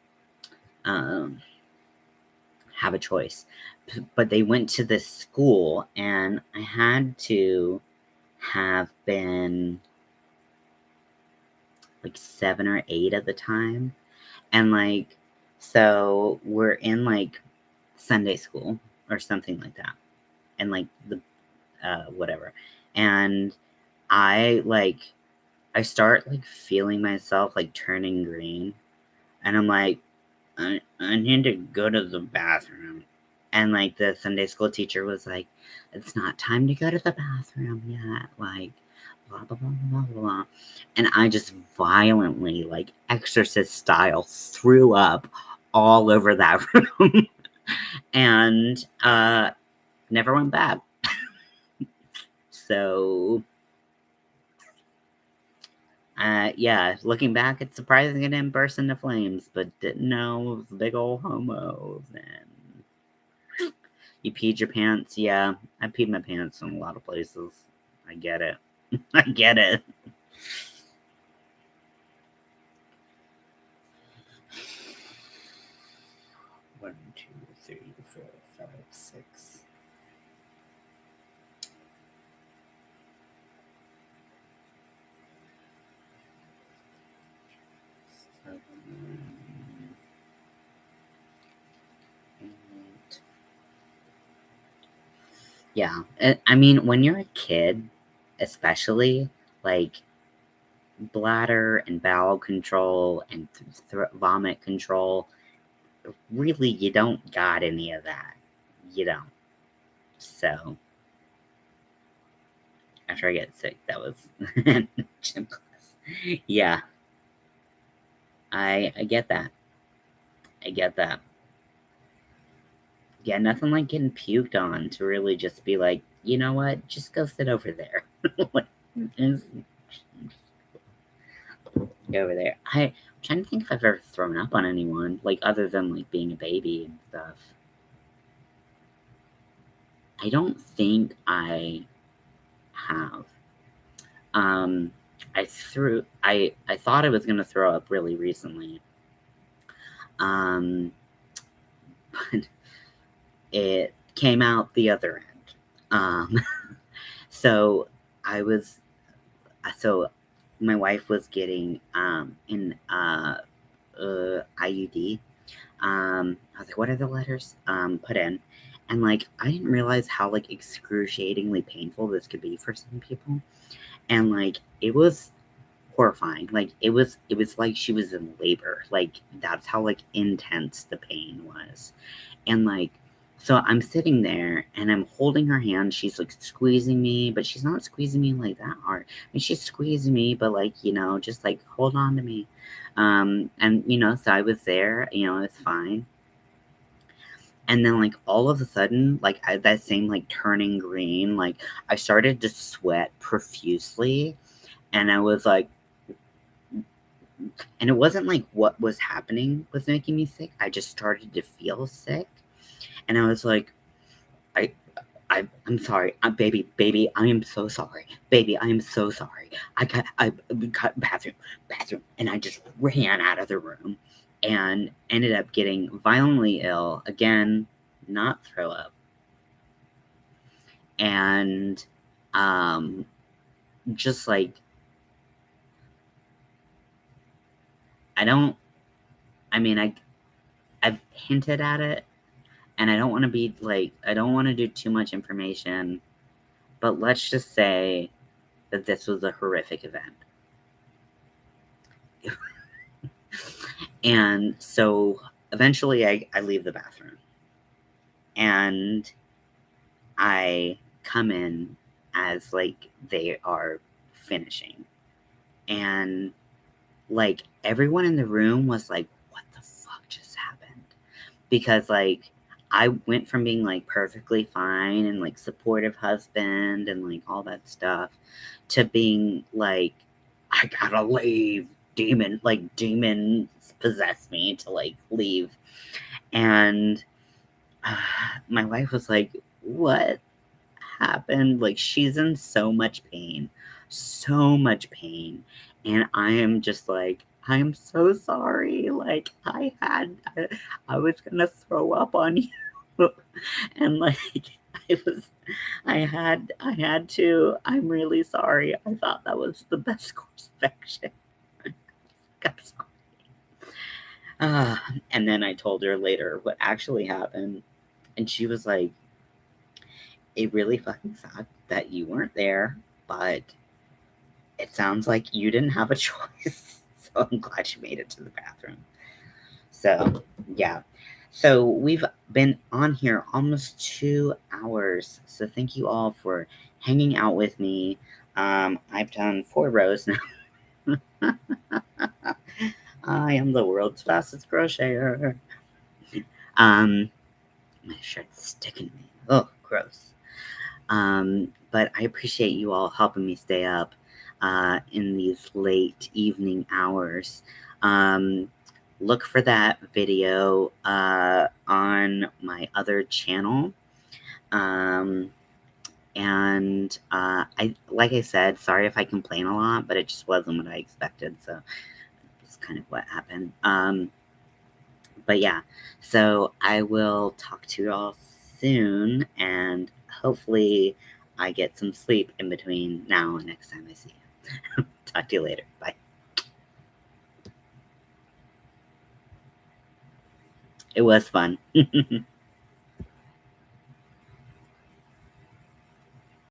um have a choice. But they went to this school, and I had to have been like 7 or 8 at the time. And like, so we're in like Sunday school or something like that. And like the whatever. And I start like feeling myself like turning green, and I'm like, I need to go to the bathroom. And like the Sunday school teacher was like, it's not time to go to the bathroom yet. Like, blah, blah, blah, blah, blah, blah. And I just violently, like exorcist style, threw up all over that room and never went back. So, yeah, looking back, it's surprising it didn't burst into flames, but didn't know it was a big old homo then. You peed your pants? Yeah, I peed my pants in a lot of places. I get it. I get it. One, two, three, 4, 5, 6. 7, 8. Yeah, I mean, when you're a kid, especially, like, bladder and bowel control and vomit control, really, you don't got any of that. You don't. So, after I get sick, that was gym class. Yeah, I get that. I get that. Yeah, nothing like getting puked on to really just be like, you know what? Just go sit over there. Like, just go over there. I'm trying to think if I've ever thrown up on anyone, like other than like being a baby and stuff. I don't think I have. Um, I thought I was gonna throw up really recently. Um, but it came out the other end. So I was so my wife was getting an IUD. I was like, what are the letters put in? And like, I didn't realize how like excruciatingly painful this could be for some people. And like, it was horrifying. Like, it was like she was in labor. Like, that's how like intense the pain was. And like, so I'm sitting there and I'm holding her hand. She's like squeezing me, but she's not squeezing me like that hard. I mean, she's squeezing me, but like, just like hold on to me. And so I was there, it's fine. And then like all of a sudden, like that same like turning green, like I started to sweat profusely. And I was like, and it wasn't like what was happening was making me sick. I just started to feel sick. And I was like, I I'm sorry, baby, I am so sorry, baby, I am so sorry. I got bathroom, and I just ran out of the room, and ended up getting violently ill again, not throw up, and just like I don't, I mean, I've hinted at it, and I don't want to be like I don't want to do too much information, but let's just say that this was a horrific event. And so eventually I leave the bathroom and I come in as like they are finishing. And like everyone in the room was like, what the fuck just happened? Because like I went from being like perfectly fine and like supportive husband and like all that stuff to being like, I gotta leave. Demons possess me to like leave. And my wife was like, what happened? Like, she's in so much pain, so much pain. And I am just like, I am so sorry. Like, I was gonna throw up on you. And like, I was, I had to. I'm really sorry. I thought that was the best course of action. I'm sorry. And then I told her later what actually happened. And she was like, it really fucking sucked that you weren't there, but it sounds like you didn't have a choice. So I'm glad you made it to the bathroom. So, yeah. So we've been on here almost 2 hours. So thank you all for hanging out with me. I've done 4 rows now. I am the world's fastest crocheter. Um, my shirt's sticking to me. Oh, gross. But I appreciate you all helping me stay up in these late evening hours. Um, look for that video on my other channel. Um, and like I said, sorry if I complain a lot, but it just wasn't what I expected. So it's kind of what happened. But yeah, so I will talk to you all soon, and hopefully I get some sleep in between now and next time I see you. Talk to you later. Bye. It was fun.